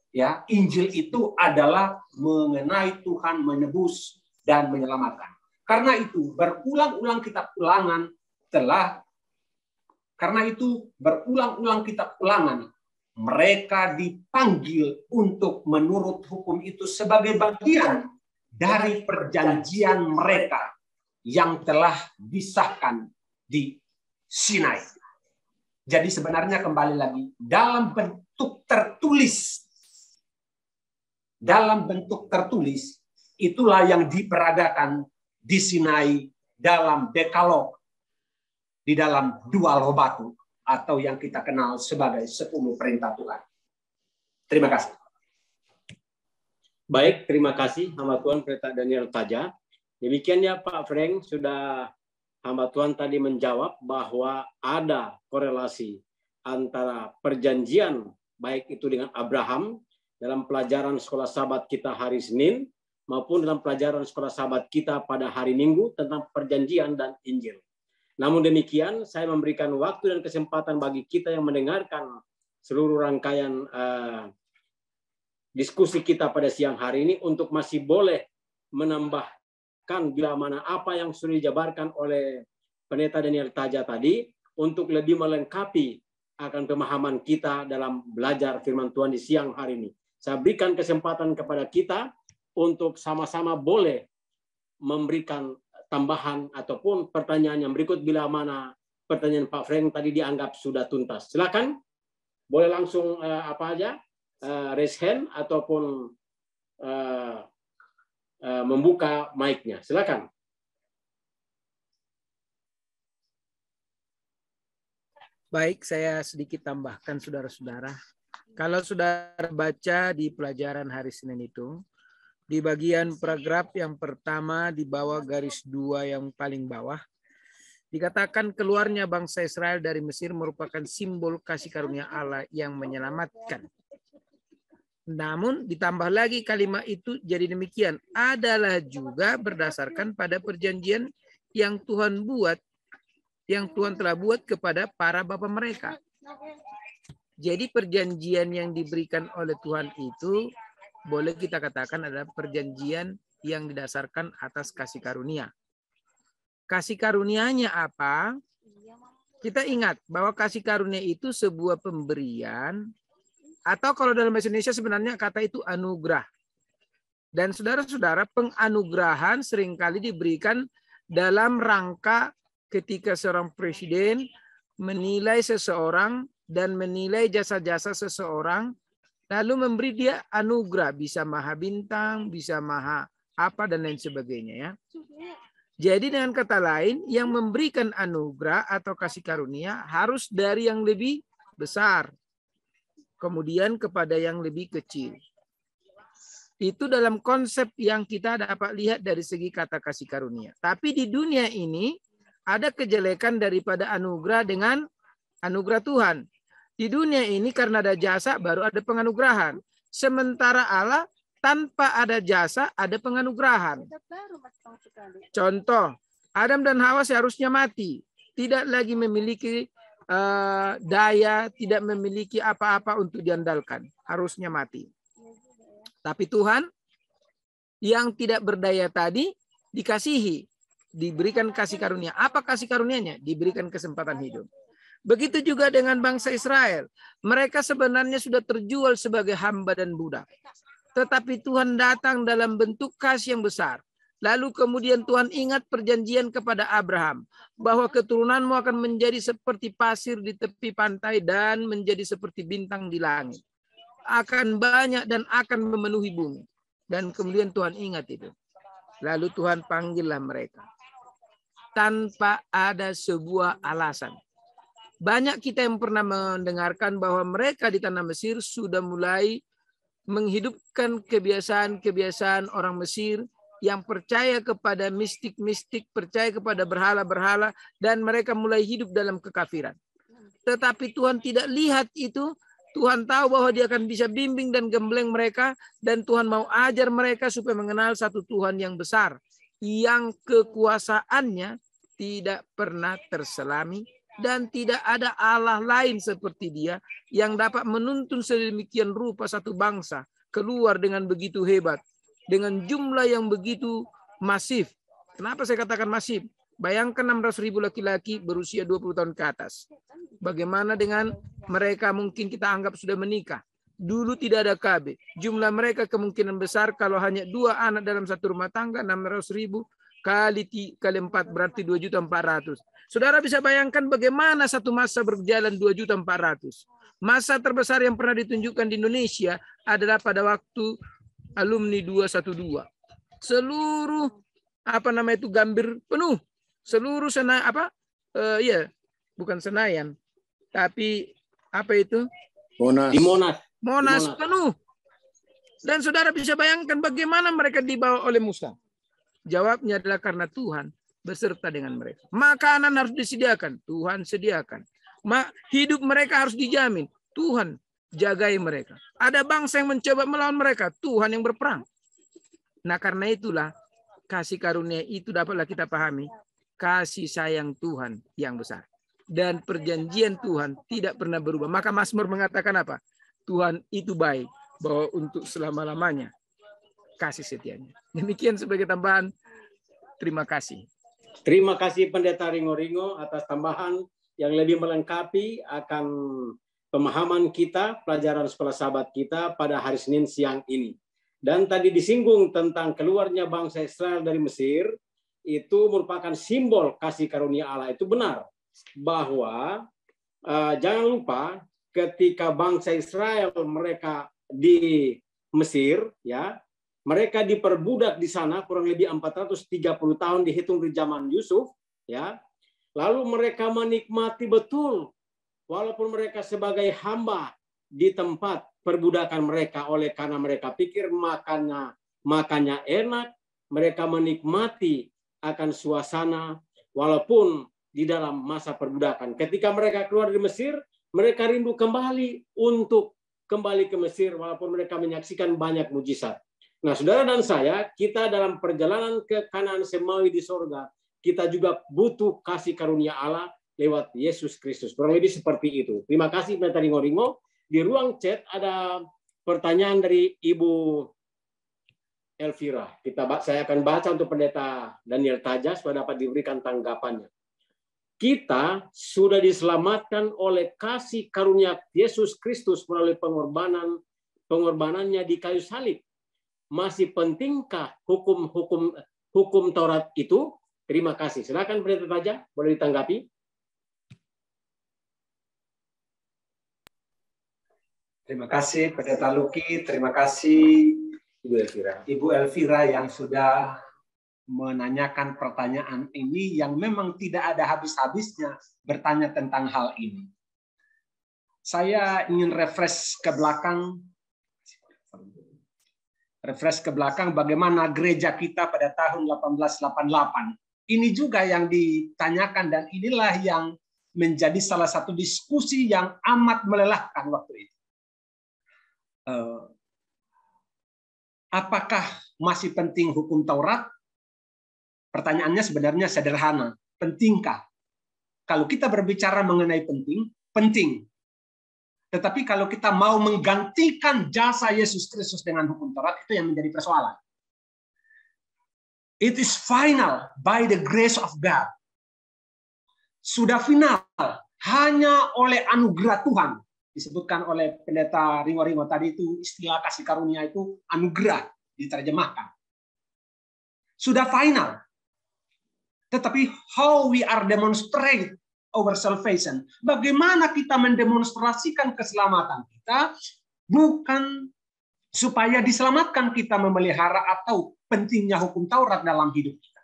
ya, Injil itu adalah mengenai Tuhan menebus dan menyelamatkan. Karena itu berulang-ulang kitab Ulangan mereka dipanggil untuk menurut hukum itu sebagai bagian dari perjanjian mereka yang telah disahkan di Sinai. Jadi sebenarnya kembali lagi dalam bentuk tertulis itulah yang diperagakan di Sinai dalam Dekalog, di dalam 2 loh batu atau yang kita kenal sebagai 10 perintah Tuhan. Terima kasih. Baik, terima kasih hamba Tuhan Pendeta Daniel Taja. Demikian ya Pak Frank, sudah hamba Tuhan tadi menjawab bahwa ada korelasi antara perjanjian baik itu dengan Abraham dalam pelajaran sekolah sahabat kita hari Senin maupun dalam pelajaran sekolah sahabat kita pada hari Minggu tentang perjanjian dan Injil. Namun demikian, saya memberikan waktu dan kesempatan bagi kita yang mendengarkan seluruh rangkaian diskusi kita pada siang hari ini untuk masih boleh menambahkan bila mana apa yang sudah dijabarkan oleh Pendeta Daniel Taja tadi untuk lebih melengkapi akan pemahaman kita dalam belajar firman Tuhan di siang hari ini. Saya berikan kesempatan kepada kita untuk sama-sama boleh memberikan tambahan ataupun pertanyaan yang berikut bila mana pertanyaan Pak Frank tadi dianggap sudah tuntas. Silakan, boleh langsung apa aja, raise hand ataupun membuka mic-nya. Silakan. Baik, saya sedikit tambahkan saudara-saudara. Kalau saudara baca di pelajaran hari Senin itu, di bagian paragraf yang pertama di bawah garis 2 yang paling bawah, dikatakan keluarnya bangsa Israel dari Mesir merupakan simbol kasih karunia Allah yang menyelamatkan. Namun ditambah lagi kalimat itu jadi demikian, adalah juga berdasarkan pada perjanjian yang Tuhan buat, yang Tuhan telah buat kepada para bapa mereka. Jadi perjanjian yang diberikan oleh Tuhan itu boleh kita katakan adalah perjanjian yang didasarkan atas kasih karunia. Kasih karunianya apa? Kita ingat bahwa kasih karunia itu sebuah pemberian, atau kalau dalam bahasa Indonesia sebenarnya kata itu anugerah. Dan saudara-saudara, penganugerahan seringkali diberikan dalam rangka ketika seorang presiden menilai seseorang dan menilai jasa-jasa seseorang, lalu memberi dia anugerah, bisa maha bintang, bisa maha apa dan lain sebagainya ya. Jadi dengan kata lain, yang memberikan anugerah atau kasih karunia harus dari yang lebih besar, kemudian kepada yang lebih kecil. Itu dalam konsep yang kita dapat lihat dari segi kata kasih karunia. Tapi di dunia ini ada kejelekan daripada anugerah dengan anugerah Tuhan. Di dunia ini karena ada jasa baru ada penganugerahan. Sementara Allah tanpa ada jasa ada penganugerahan. Contoh, Adam dan Hawa seharusnya mati. Tidak lagi memiliki daya, tidak memiliki apa-apa untuk diandalkan. Harusnya mati. Tapi Tuhan yang tidak berdaya tadi dikasihi. Diberikan kasih karunia. Apa kasih karunianya? Diberikan kesempatan hidup. Begitu juga dengan bangsa Israel. Mereka sebenarnya sudah terjual sebagai hamba dan budak. Tetapi Tuhan datang dalam bentuk kasih yang besar. Lalu kemudian Tuhan ingat perjanjian kepada Abraham. Bahwa keturunanmu akan menjadi seperti pasir di tepi pantai dan menjadi seperti bintang di langit. Akan banyak dan akan memenuhi bumi. Dan kemudian Tuhan ingat itu. Lalu Tuhan panggillah mereka. Tanpa ada sebuah alasan. Banyak kita yang pernah mendengarkan bahwa mereka di tanah Mesir sudah mulai menghidupkan kebiasaan-kebiasaan orang Mesir yang percaya kepada mistik-mistik, percaya kepada berhala-berhala, dan mereka mulai hidup dalam kekafiran. Tetapi Tuhan tidak lihat itu. Tuhan tahu bahwa dia akan bisa bimbing dan gembleng mereka, dan Tuhan mau ajar mereka supaya mengenal satu Tuhan yang besar, yang kekuasaannya tidak pernah terselami, dan tidak ada Allah lain seperti dia yang dapat menuntun sedemikian rupa satu bangsa keluar dengan begitu hebat, dengan jumlah yang begitu masif. Kenapa saya katakan masif? Bayangkan 600.000 laki-laki berusia 20 tahun ke atas. Bagaimana dengan mereka mungkin kita anggap sudah menikah. Dulu tidak ada KB. Jumlah mereka kemungkinan besar kalau hanya 2 anak dalam satu rumah tangga, 600.000 kali 4 berarti 2.400.000. Saudara bisa bayangkan bagaimana satu masa berjalan 2.400.000. Masa terbesar yang pernah ditunjukkan di Indonesia adalah pada waktu alumni 212. Seluruh Gambir penuh. Seluruh bukan Senayan, tapi Monas penuh. Dan saudara bisa bayangkan bagaimana mereka dibawa oleh Musa. Jawabnya adalah karena Tuhan beserta dengan mereka. Makanan harus disediakan, Tuhan sediakan. Hidup mereka harus dijamin. Tuhan jagai mereka. Ada bangsa yang mencoba melawan mereka. Tuhan yang berperang. Nah, karena itulah kasih karunia itu dapatlah kita pahami. Kasih sayang Tuhan yang besar. Dan perjanjian Tuhan tidak pernah berubah. Maka Mazmur mengatakan apa? Tuhan itu baik. Bahwa untuk selama-lamanya kasih setianya. Demikian sebagai tambahan. Terima kasih. Terima kasih Pendeta Ringo-Ringo atas tambahan yang lebih melengkapi akan pemahaman kita, pelajaran sekolah sahabat kita pada hari Senin siang ini. Dan tadi disinggung tentang keluarnya bangsa Israel dari Mesir, itu merupakan simbol kasih karunia Allah. Itu benar. Bahwa jangan lupa ketika bangsa Israel mereka di Mesir, ya, mereka diperbudak di sana kurang lebih 430 tahun dihitung di zaman Yusuf, ya. Lalu mereka menikmati betul walaupun mereka sebagai hamba di tempat perbudakan mereka, oleh karena mereka pikir makannya enak, mereka menikmati akan suasana walaupun di dalam masa perbudakan. Ketika mereka keluar dari Mesir, mereka rindu kembali untuk kembali ke Mesir walaupun mereka menyaksikan banyak mujizat. Nah, saudara dan saya, kita dalam perjalanan ke Kanaan Semawi di sorga, kita juga butuh kasih karunia Allah lewat Yesus Kristus. Kurang lebih seperti itu. Terima kasih Pendeta Ringo-Ringo. Di ruang chat ada pertanyaan dari Ibu Elvira. Saya akan baca untuk Pendeta Daniel Taja supaya dapat diberikan tanggapannya. Kita sudah diselamatkan oleh kasih karunia Yesus Kristus melalui pengorbanannya di kayu salib. Masih pentingkah hukum Taurat itu? Terima kasih. Silakan Pendeta Taja, boleh ditanggapi. Terima kasih Pendeta Luki, terima kasih Ibu Elvira yang sudah menanyakan pertanyaan ini yang memang tidak ada habis-habisnya bertanya tentang hal ini. Saya ingin refresh ke belakang bagaimana gereja kita pada tahun 1888. Ini juga yang ditanyakan dan inilah yang menjadi salah satu diskusi yang amat melelahkan waktu itu. Apakah masih penting hukum Taurat? Pertanyaannya sebenarnya sederhana. Pentingkah? Kalau kita berbicara mengenai penting. Tetapi kalau kita mau menggantikan jasa Yesus Kristus dengan hukum Taurat, itu yang menjadi persoalan. It is final by the grace of God. Sudah final hanya oleh anugerah Tuhan. Disebutkan oleh Pendeta Ringo-Ringo tadi itu istilah kasih karunia itu anugerah diterjemahkan. Sudah final. Tetapi how we are demonstrate our salvation. Bagaimana kita mendemonstrasikan keselamatan kita bukan supaya diselamatkan kita memelihara atau pentingnya hukum Taurat dalam hidup kita.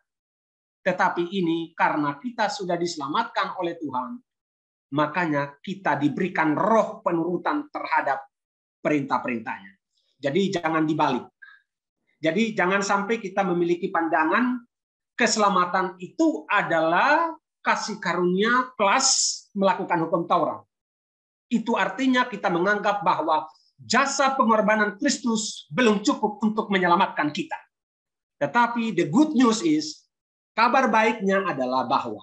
Tetapi ini karena kita sudah diselamatkan oleh Tuhan, makanya kita diberikan roh penurutan terhadap perintah-perintahnya. Jadi jangan dibalik. Jadi jangan sampai kita memiliki pandangan keselamatan itu adalah kasih karunia plus melakukan hukum Taurat. Itu artinya kita menganggap bahwa jasa pengorbanan Kristus belum cukup untuk menyelamatkan kita. Tetapi the good news is, kabar baiknya adalah bahwa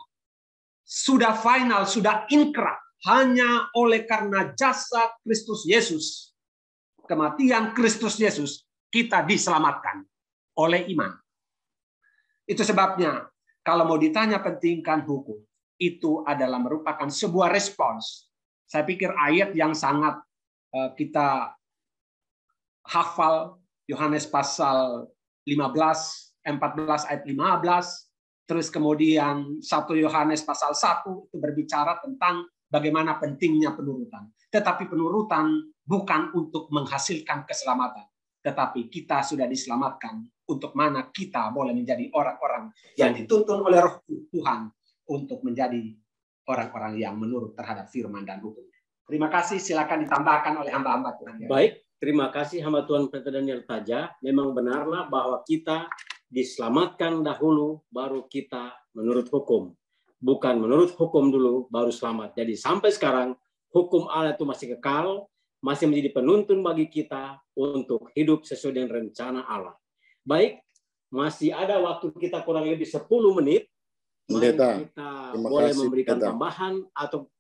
sudah final, sudah inkrah hanya oleh karena jasa Kristus Yesus, kematian Kristus Yesus, kita diselamatkan oleh iman. Itu sebabnya kalau mau ditanya pentingkan hukum, itu adalah merupakan sebuah respons. Saya pikir ayat yang sangat kita hafal, Yohanes pasal 15, 14 ayat 15, terus kemudian 1 Yohanes pasal 1 itu berbicara tentang bagaimana pentingnya penurutan. Tetapi penurutan bukan untuk menghasilkan keselamatan. Tetapi kita sudah diselamatkan untuk mana kita boleh menjadi orang-orang yang dituntun oleh Roh Tuhan untuk menjadi orang-orang yang menurut terhadap firman dan hukum. Terima kasih, silakan ditambahkan oleh hamba-hamba Tuhan. Baik, terima kasih hamba Tuhan Pendeta Daniel Taja. Memang benarlah bahwa kita diselamatkan dahulu, baru kita menurut hukum. bukan menurut hukum dulu baru selamat. Jadi sampai sekarang hukum Allah itu masih kekal, masih menjadi penuntun bagi kita untuk hidup sesuai dengan rencana Allah. Baik, masih ada waktu kita kurang lebih 10 menit. Pendeta, kita terima boleh kasih, memberikan Pendeta. tambahan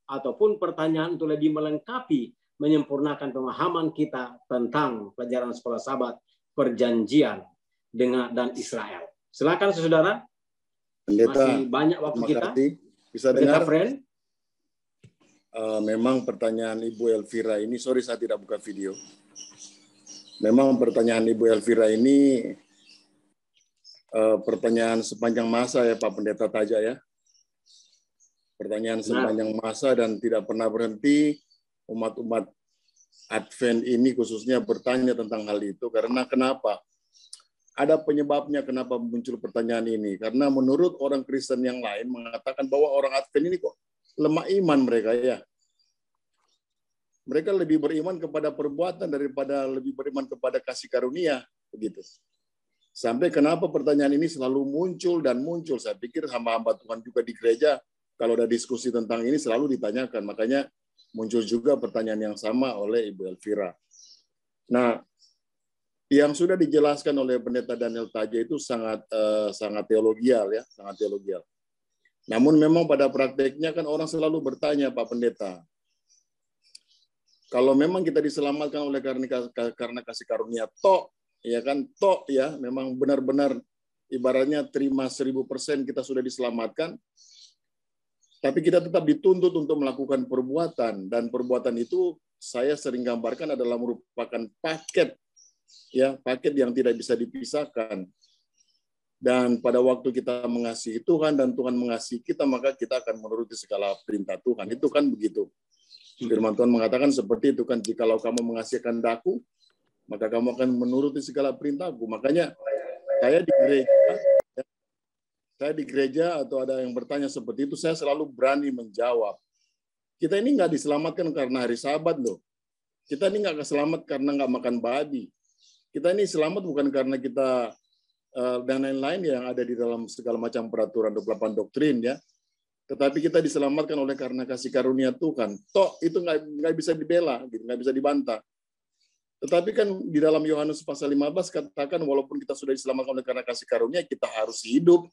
ataupun pertanyaan untuk lebih melengkapi, menyempurnakan pemahaman kita tentang pelajaran sekolah Sabat, perjanjian dan Israel. Silakan saudara. Pendeta, Masih banyak waktu terima kita. kasih. Bisa Pendeta dengar? Friend. Memang pertanyaan Ibu Elvira ini, sorry saya tidak buka video. Memang pertanyaan Ibu Elvira ini pertanyaan sepanjang masa ya Pak Pendeta Taja ya. Pertanyaan sepanjang masa dan tidak pernah berhenti umat-umat Advent ini khususnya bertanya tentang hal itu. Karena kenapa? Ada penyebabnya kenapa muncul pertanyaan ini. Karena menurut orang Kristen yang lain mengatakan bahwa orang Advent ini kok lemah iman mereka ya. Mereka lebih beriman kepada perbuatan daripada lebih beriman kepada kasih karunia begitu. Sampai kenapa pertanyaan ini selalu muncul dan muncul. Saya pikir hamba-hamba Tuhan juga di gereja kalau ada diskusi tentang ini selalu ditanyakan. Makanya muncul juga pertanyaan yang sama oleh Ibu Elvira. Nah, yang sudah dijelaskan oleh Pendeta Daniel Taja itu sangat teologial ya, sangat teologial. Namun memang pada prakteknya kan orang selalu bertanya, Pak Pendeta, kalau memang kita diselamatkan oleh karena kasih karunia ya kan, memang benar-benar ibaratnya terima 1000% kita sudah diselamatkan, tapi kita tetap dituntut untuk melakukan perbuatan, dan perbuatan itu saya sering gambarkan adalah merupakan paket yang tidak bisa dipisahkan. Dan pada waktu kita mengasihi Tuhan dan Tuhan mengasihi kita, maka kita akan menuruti segala perintah Tuhan. Itu kan begitu. Firman Tuhan mengatakan seperti itu kan, jikalau kamu mengasihi kehendak-Ku, maka kamu akan menuruti segala perintah-Ku. Makanya saya di gereja atau ada yang bertanya seperti itu, saya selalu berani menjawab. Kita ini nggak diselamatkan karena hari Sabat loh. Kita ini nggak selamat karena nggak makan babi. Kita ini selamat bukan karena kita dan lain-lain yang ada di dalam segala macam peraturan 28 doktrin ya. Tetapi kita diselamatkan oleh karena kasih karunia Tuhan. Itu nggak bisa dibela, gitu, nggak bisa dibantah. Tetapi kan di dalam Yohanes pasal 15 katakan walaupun kita sudah diselamatkan oleh karena kasih karunia, kita harus hidup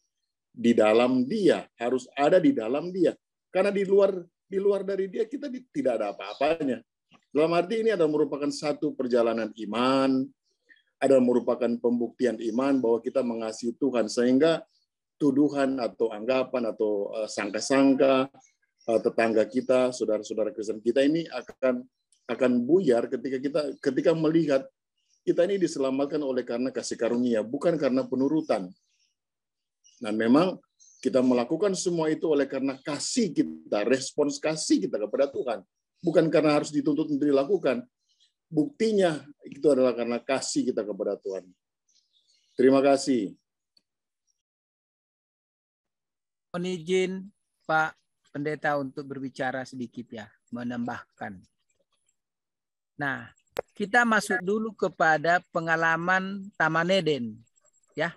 di dalam Dia, harus ada di dalam Dia. Karena di luar dari Dia kita tidak ada apa-apanya. Dalam arti ini adalah merupakan satu perjalanan iman, adalah merupakan pembuktian iman bahwa kita mengasihi Tuhan, sehingga tuduhan atau anggapan atau sangka-sangka tetangga kita, saudara-saudara Kristen kita ini akan buyar ketika melihat kita ini diselamatkan oleh karena kasih karunia, bukan karena penurutan. Nah, memang kita melakukan semua itu oleh karena kasih kita, respons kasih kita kepada Tuhan, bukan karena harus dituntut untuk dilakukan. Buktinya itu adalah karena kasih kita kepada Tuhan. Terima kasih. Mohon izin Pak Pendeta untuk berbicara sedikit ya, menambahkan. Nah, kita masuk dulu kepada pengalaman Taman Eden, ya.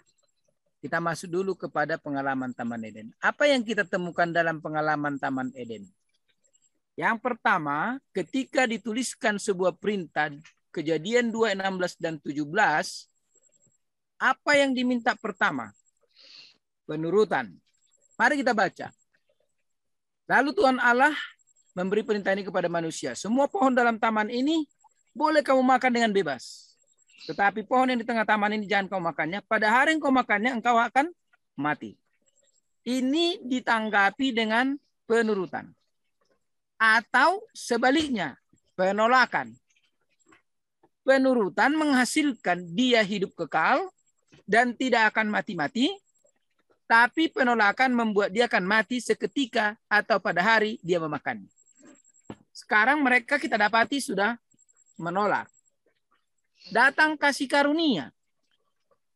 Kita masuk dulu kepada pengalaman Taman Eden. Apa yang kita temukan dalam pengalaman Taman Eden? Yang pertama, ketika dituliskan sebuah perintah, Kejadian 2:16 dan 17, apa yang diminta pertama? Penurutan. Mari kita baca. Lalu Tuhan Allah memberi perintah ini kepada manusia. Semua pohon dalam taman ini boleh kamu makan dengan bebas. Tetapi pohon yang di tengah taman ini jangan kau makannya. Pada hari yang kau makannya, engkau akan mati. Ini ditanggapi dengan penurutan. Atau sebaliknya, penolakan. Penurutan menghasilkan dia hidup kekal dan tidak akan mati-mati. Tapi penolakan membuat dia akan mati seketika atau pada hari dia memakan. Sekarang mereka kita dapati sudah menolak. Datang kasih karunia.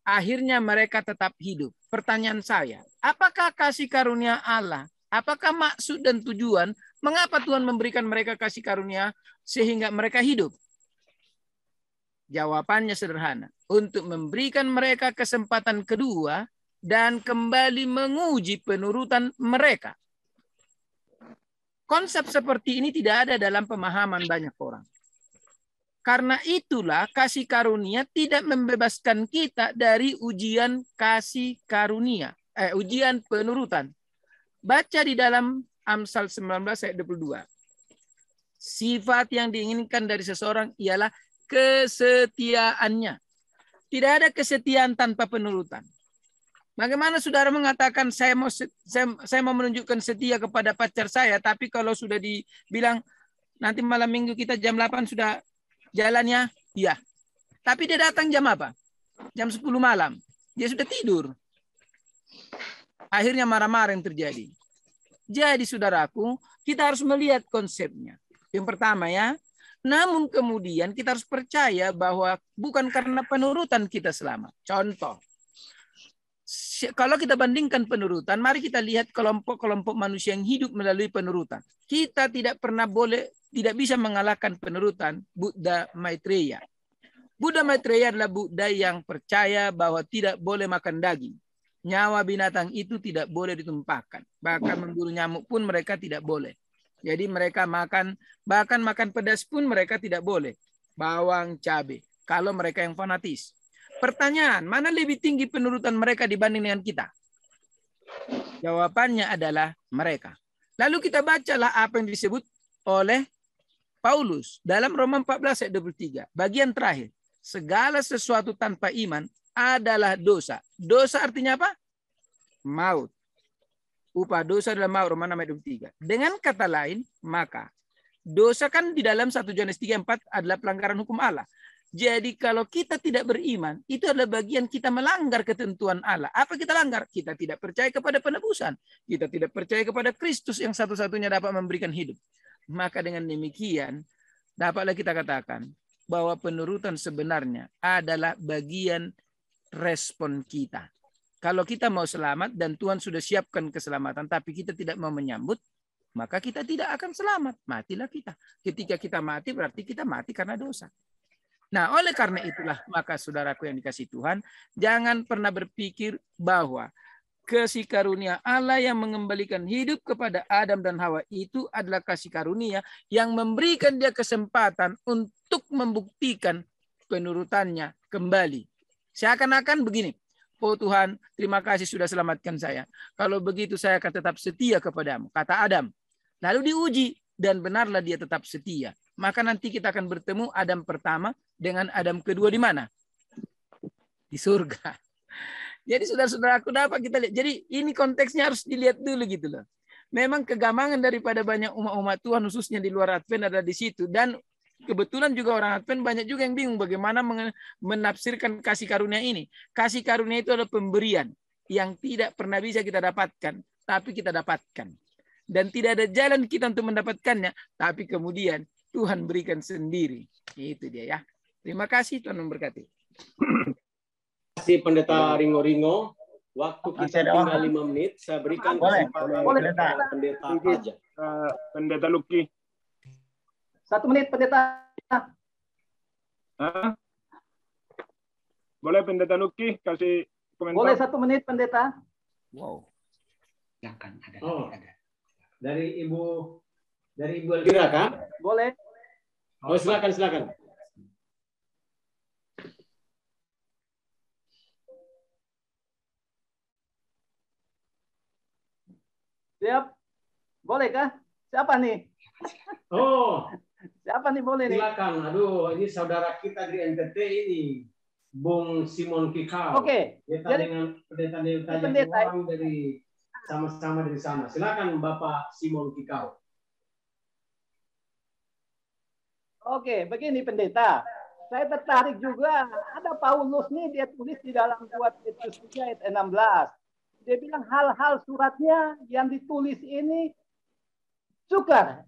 Akhirnya mereka tetap hidup. Pertanyaan saya, apakah kasih karunia Allah? Apakah maksud dan tujuan mengapa Tuhan memberikan mereka kasih karunia sehingga mereka hidup? Jawabannya sederhana. Untuk memberikan mereka kesempatan kedua dan kembali menguji penurutan mereka. Konsep seperti ini tidak ada dalam pemahaman banyak orang. Karena itulah kasih karunia tidak membebaskan kita dari ujian kasih karunia, ujian penurutan. Baca di dalam Amsal 19 ayat 22. Sifat yang diinginkan dari seseorang ialah kesetiaannya. Tidak ada kesetiaan tanpa penurutan. Bagaimana saudara mengatakan saya mau menunjukkan setia kepada pacar saya, tapi kalau sudah dibilang nanti malam minggu kita jam 8 sudah jalannya, iya. Tapi dia datang jam apa? Jam 10 malam. Dia sudah tidur. Akhirnya marah-marah yang terjadi. Jadi saudaraku, kita harus melihat konsepnya. Yang pertama ya, namun kemudian kita harus percaya bahwa bukan karena penurutan kita selamat. Contoh, kalau kita bandingkan penurutan, mari kita lihat kelompok-kelompok manusia yang hidup melalui penurutan. Kita tidak bisa mengalahkan penurutan Buddha Maitreya. Buddha Maitreya adalah Buddha yang percaya bahwa tidak boleh makan daging. Nyawa binatang itu tidak boleh ditumpahkan. Bahkan memburu nyamuk pun mereka tidak boleh. Jadi mereka bahkan makan pedas pun mereka tidak boleh. Bawang, cabai. Kalau mereka yang fanatis. Pertanyaan, mana lebih tinggi penurutan mereka dibanding dengan kita? Jawabannya adalah mereka. Lalu kita bacalah apa yang disebut oleh Paulus dalam Roma 14 ayat 23. Bagian terakhir. Segala sesuatu tanpa iman adalah dosa. Dosa artinya apa? Maut. Upah dosa adalah maut, Roma 6 ayat 23. Dengan kata lain, maka dosa kan di dalam 1 Yohanes 3:4 adalah pelanggaran hukum Allah. Jadi kalau kita tidak beriman, itu adalah bagian kita melanggar ketentuan Allah. Apa kita langgar? Kita tidak percaya kepada penebusan. Kita tidak percaya kepada Kristus yang satu-satunya dapat memberikan hidup. Maka dengan demikian, dapatlah kita katakan bahwa penurutan sebenarnya adalah bagian respon kita. Kalau kita mau selamat dan Tuhan sudah siapkan keselamatan, tapi kita tidak mau menyambut, maka kita tidak akan selamat. Matilah kita. Ketika kita mati, berarti kita mati karena dosa. Nah, oleh karena itulah, maka saudaraku yang dikasihi Tuhan, jangan pernah berpikir bahwa kasih karunia Allah yang mengembalikan hidup kepada Adam dan Hawa itu adalah kasih karunia yang memberikan dia kesempatan untuk membuktikan penurutannya kembali. Seakan-akan begini, oh Tuhan, terima kasih sudah selamatkan saya. Kalau begitu saya akan tetap setia kepadamu, kata Adam. Lalu diuji dan benarlah dia tetap setia. Maka nanti kita akan bertemu Adam pertama dengan Adam kedua di mana? Di surga. Jadi saudara-saudara aku dapat kita lihat. Jadi ini konteksnya harus dilihat dulu gitu loh. Memang kegamangan daripada banyak umat-umat Tuhan khususnya di luar Advent ada di situ. Dan kebetulan juga orang Advent banyak juga yang bingung bagaimana menafsirkan kasih karunia ini. Kasih karunia itu adalah pemberian yang tidak pernah bisa kita dapatkan, tapi kita dapatkan. Dan tidak ada jalan kita untuk mendapatkannya, tapi kemudian Tuhan berikan sendiri. Itu dia ya. Terima kasih, Tuhan memberkati. Terima kasih Pendeta Ringo-Ringo. Waktu kita tinggal 5 menit, saya berikan kesempatan kepada Pendeta aja. Pendeta Luki. 1 menit, Pendeta. Hah? Boleh Pendeta Luki kasih komentar? Boleh 1 menit, Pendeta. Wow. Silakan, ada. Dari Ibu Elvira kan? Boleh. Oh, silakan. Siap. Bolehkah? Siapa nih? Oh. Siapa nih boleh nih? Silakan. Aduh, ini saudara kita di NTT ini. Bung Simon Kikau. Oke. Kita dengan pendeta yang dari sama-sama dari sana. Silakan Bapak Simon Kikau. Oke, begini Pendeta. Saya tertarik juga. Ada Paulus nih, dia tulis di dalam 2 Petrus 3 ayat 16. Dia bilang hal-hal suratnya yang ditulis ini sukar.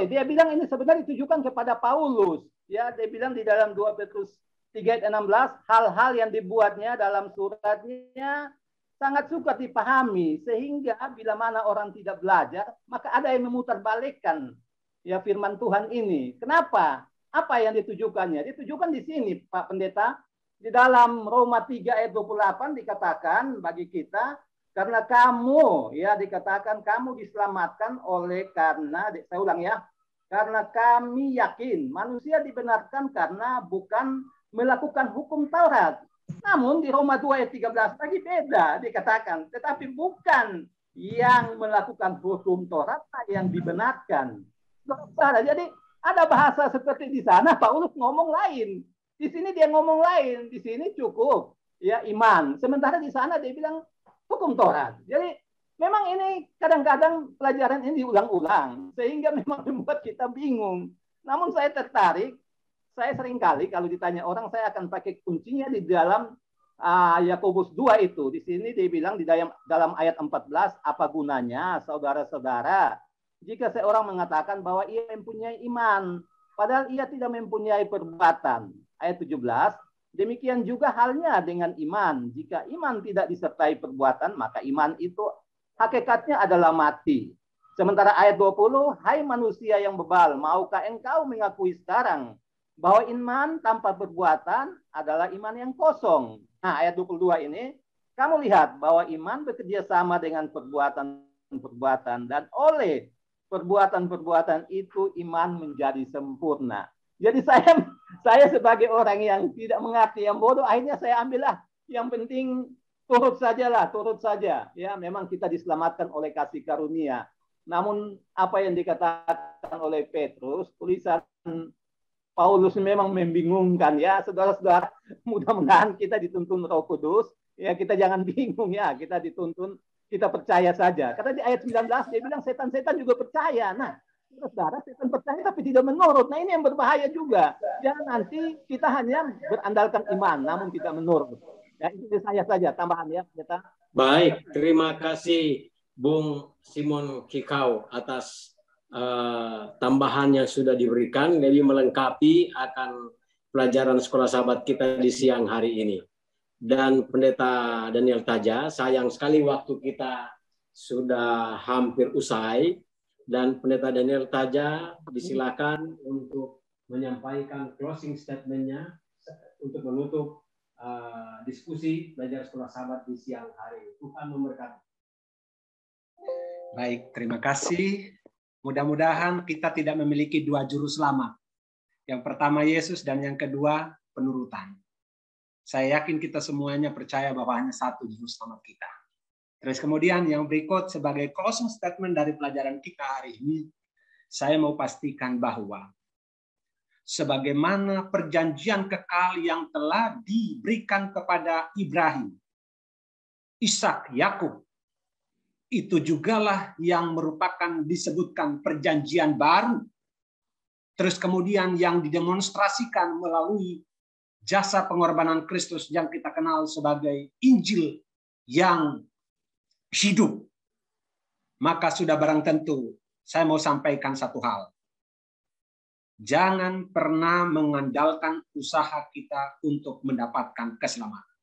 Dia bilang ini sebenarnya ditujukan kepada Paulus. Ya, dia bilang di dalam 2 Petrus 3 ayat 16, hal-hal yang dibuatnya dalam suratnya sangat sukar dipahami, sehingga bila mana orang tidak belajar, maka ada yang memutarbalikkan ya firman Tuhan ini. Kenapa? Apa yang ditujukannya? Ditujukan di sini, Pak Pendeta. Di dalam Roma 3 ayat 28 dikatakan bagi kita Karena kamu, ya dikatakan kamu diselamatkan oleh karena, saya ulang ya, karena kami yakin manusia dibenarkan karena bukan melakukan hukum Taurat. Namun di Roma 2 ayat 13 lagi beda dikatakan, tetapi bukan yang melakukan hukum Taurat yang dibenarkan. Jadi ada bahasa seperti di sana Paulus ngomong lain, di sini dia ngomong lain, di sini cukup ya iman. Sementara di sana dia bilang hukum Taurat. Jadi memang ini kadang-kadang pelajaran ini diulang-ulang sehingga memang membuat kita bingung. Namun saya tertarik, saya seringkali kalau ditanya orang saya akan pakai kuncinya di dalam Yakobus 2 itu. Di sini dia bilang di dalam ayat 14, apa gunanya saudara-saudara jika seorang mengatakan bahwa ia mempunyai iman padahal ia tidak mempunyai perbuatan. Ayat 17, demikian juga halnya dengan iman. Jika iman tidak disertai perbuatan, maka iman itu hakikatnya adalah mati. Sementara ayat 20, hai manusia yang bebal, maukah engkau mengakui sekarang bahwa iman tanpa perbuatan adalah iman yang kosong. Nah, ayat 22 ini, kamu lihat bahwa iman bekerja sama dengan perbuatan-perbuatan, dan oleh perbuatan-perbuatan itu iman menjadi sempurna. Jadi saya sebagai orang yang tidak mengerti, yang bodoh, akhirnya saya ambillah yang penting turut saja. Ya, memang kita diselamatkan oleh kasih karunia. Namun apa yang dikatakan oleh Petrus, tulisan Paulus memang membingungkan ya, saudara-saudara. Mudah-mudahan kita dituntun Roh Kudus, ya kita jangan bingung ya, kita dituntun, kita percaya saja. Karena di ayat 19 dia bilang setan-setan juga percaya. Nah, saudara, setan percaya tapi tidak menurut. Nah, ini yang berbahaya juga. Jangan nanti kita hanya berandalkan iman namun tidak menurut. Ya, itu saya saja tambahan ya, kita. Baik, terima kasih Bung Simon Kikau atas tambahan yang sudah diberikan, lebih melengkapi akan pelajaran sekolah sahabat kita di siang hari ini. Dan Pendeta Daniel Taja, sayang sekali waktu kita sudah hampir usai, dan Pendeta Daniel Taja disilakan untuk menyampaikan closing statement-nya untuk menutup diskusi belajar sekolah sahabat di siang hari ini. Tuhan memberkati. Baik, terima kasih. Mudah-mudahan kita tidak memiliki dua juru selamat. Yang pertama Yesus dan yang kedua penurutan. Saya yakin kita semuanya percaya bahwa hanya satu juru selamat kita. Terus kemudian yang berikut sebagai closing statement dari pelajaran kita hari ini, saya mau pastikan bahwa sebagaimana perjanjian kekal yang telah diberikan kepada Ibrahim, Ishak, Yakub, itu jugalah yang merupakan disebutkan perjanjian baru. Terus kemudian yang didemonstrasikan melalui jasa pengorbanan Kristus yang kita kenal sebagai Injil yang hidup. Maka sudah barang tentu saya mau sampaikan satu hal. Jangan pernah mengandalkan usaha kita untuk mendapatkan keselamatan.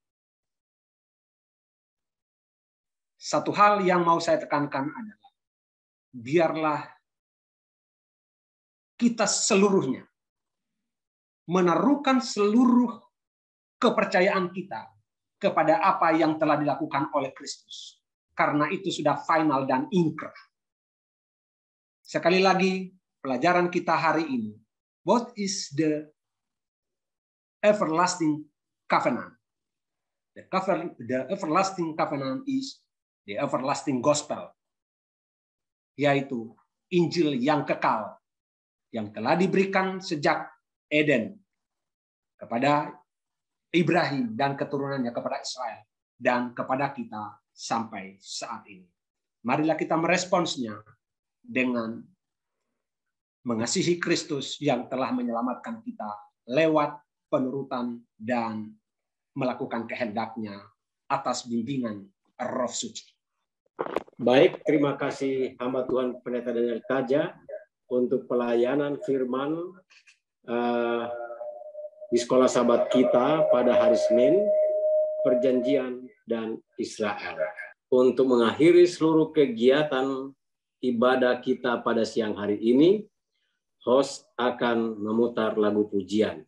Satu hal yang mau saya tekankan adalah, biarlah kita seluruhnya menaruhkan seluruh kepercayaan kita kepada apa yang telah dilakukan oleh Kristus. Karena itu sudah final dan inkrah. Sekali lagi, pelajaran kita hari ini. What is the everlasting covenant? The everlasting covenant is the everlasting gospel, yaitu Injil yang kekal yang telah diberikan sejak Eden kepada Ibrahim dan keturunannya, kepada Israel dan kepada kita sampai saat ini. Marilah kita meresponsnya dengan mengasihi Kristus yang telah menyelamatkan kita lewat penurutan dan melakukan kehendak-Nya atas bimbingan Roh Suci. Baik, terima kasih hamba Tuhan Pendeta Daniel Taja untuk pelayanan firman di sekolah sahabat kita pada hari Senin, Perjanjian dan Israel. Untuk mengakhiri seluruh kegiatan ibadah kita pada siang hari ini, host akan memutar lagu pujian.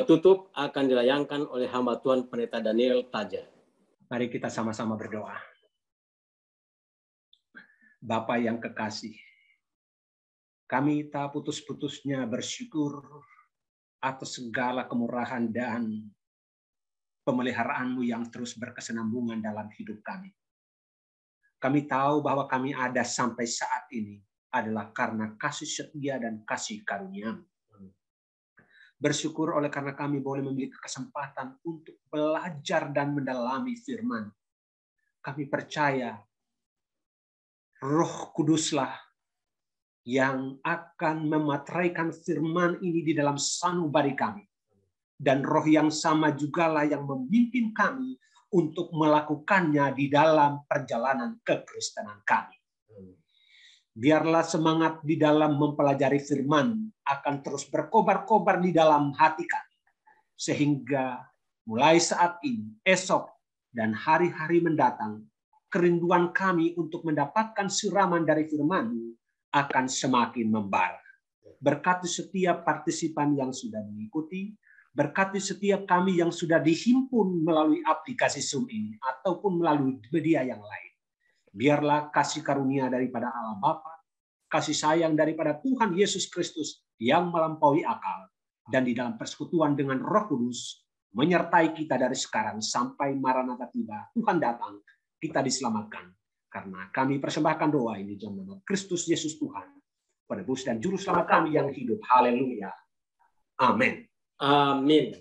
Penutup akan dilayangkan oleh hamba Tuhan Pendeta Daniel Taja. Mari kita sama-sama berdoa. Bapa yang kekasih, kami tak putus-putusnya bersyukur atas segala kemurahan dan pemeliharaan-Mu yang terus berkesinambungan dalam hidup kami. Kami tahu bahwa kami ada sampai saat ini adalah karena kasih setia dan kasih karunia-Mu. Bersyukur oleh karena kami boleh memiliki kesempatan untuk belajar dan mendalami firman. Kami percaya Roh Kuduslah yang akan memateraikan firman ini di dalam sanubari kami. Dan roh yang sama jugalah yang memimpin kami untuk melakukannya di dalam perjalanan kekristenan kami. Biarlah semangat di dalam mempelajari firman akan terus berkobar-kobar di dalam hati kami. Sehingga mulai saat ini, esok, dan hari-hari mendatang, kerinduan kami untuk mendapatkan siraman dari firman-Mu akan semakin membara. Berkati setiap partisipan yang sudah mengikuti, berkati setiap kami yang sudah dihimpun melalui aplikasi Zoom ini, ataupun melalui media yang lain. Biarlah kasih karunia daripada Allah Bapa, kasih sayang daripada Tuhan Yesus Kristus yang melampaui akal, dan di dalam persekutuan dengan Roh Kudus, menyertai kita dari sekarang sampai Maranatha tiba, Tuhan datang, kita diselamatkan. Karena kami persembahkan doa ini dalam nama Kristus Yesus Tuhan, penebus dan juru selamat kami yang hidup. Haleluya. Amin. Amin.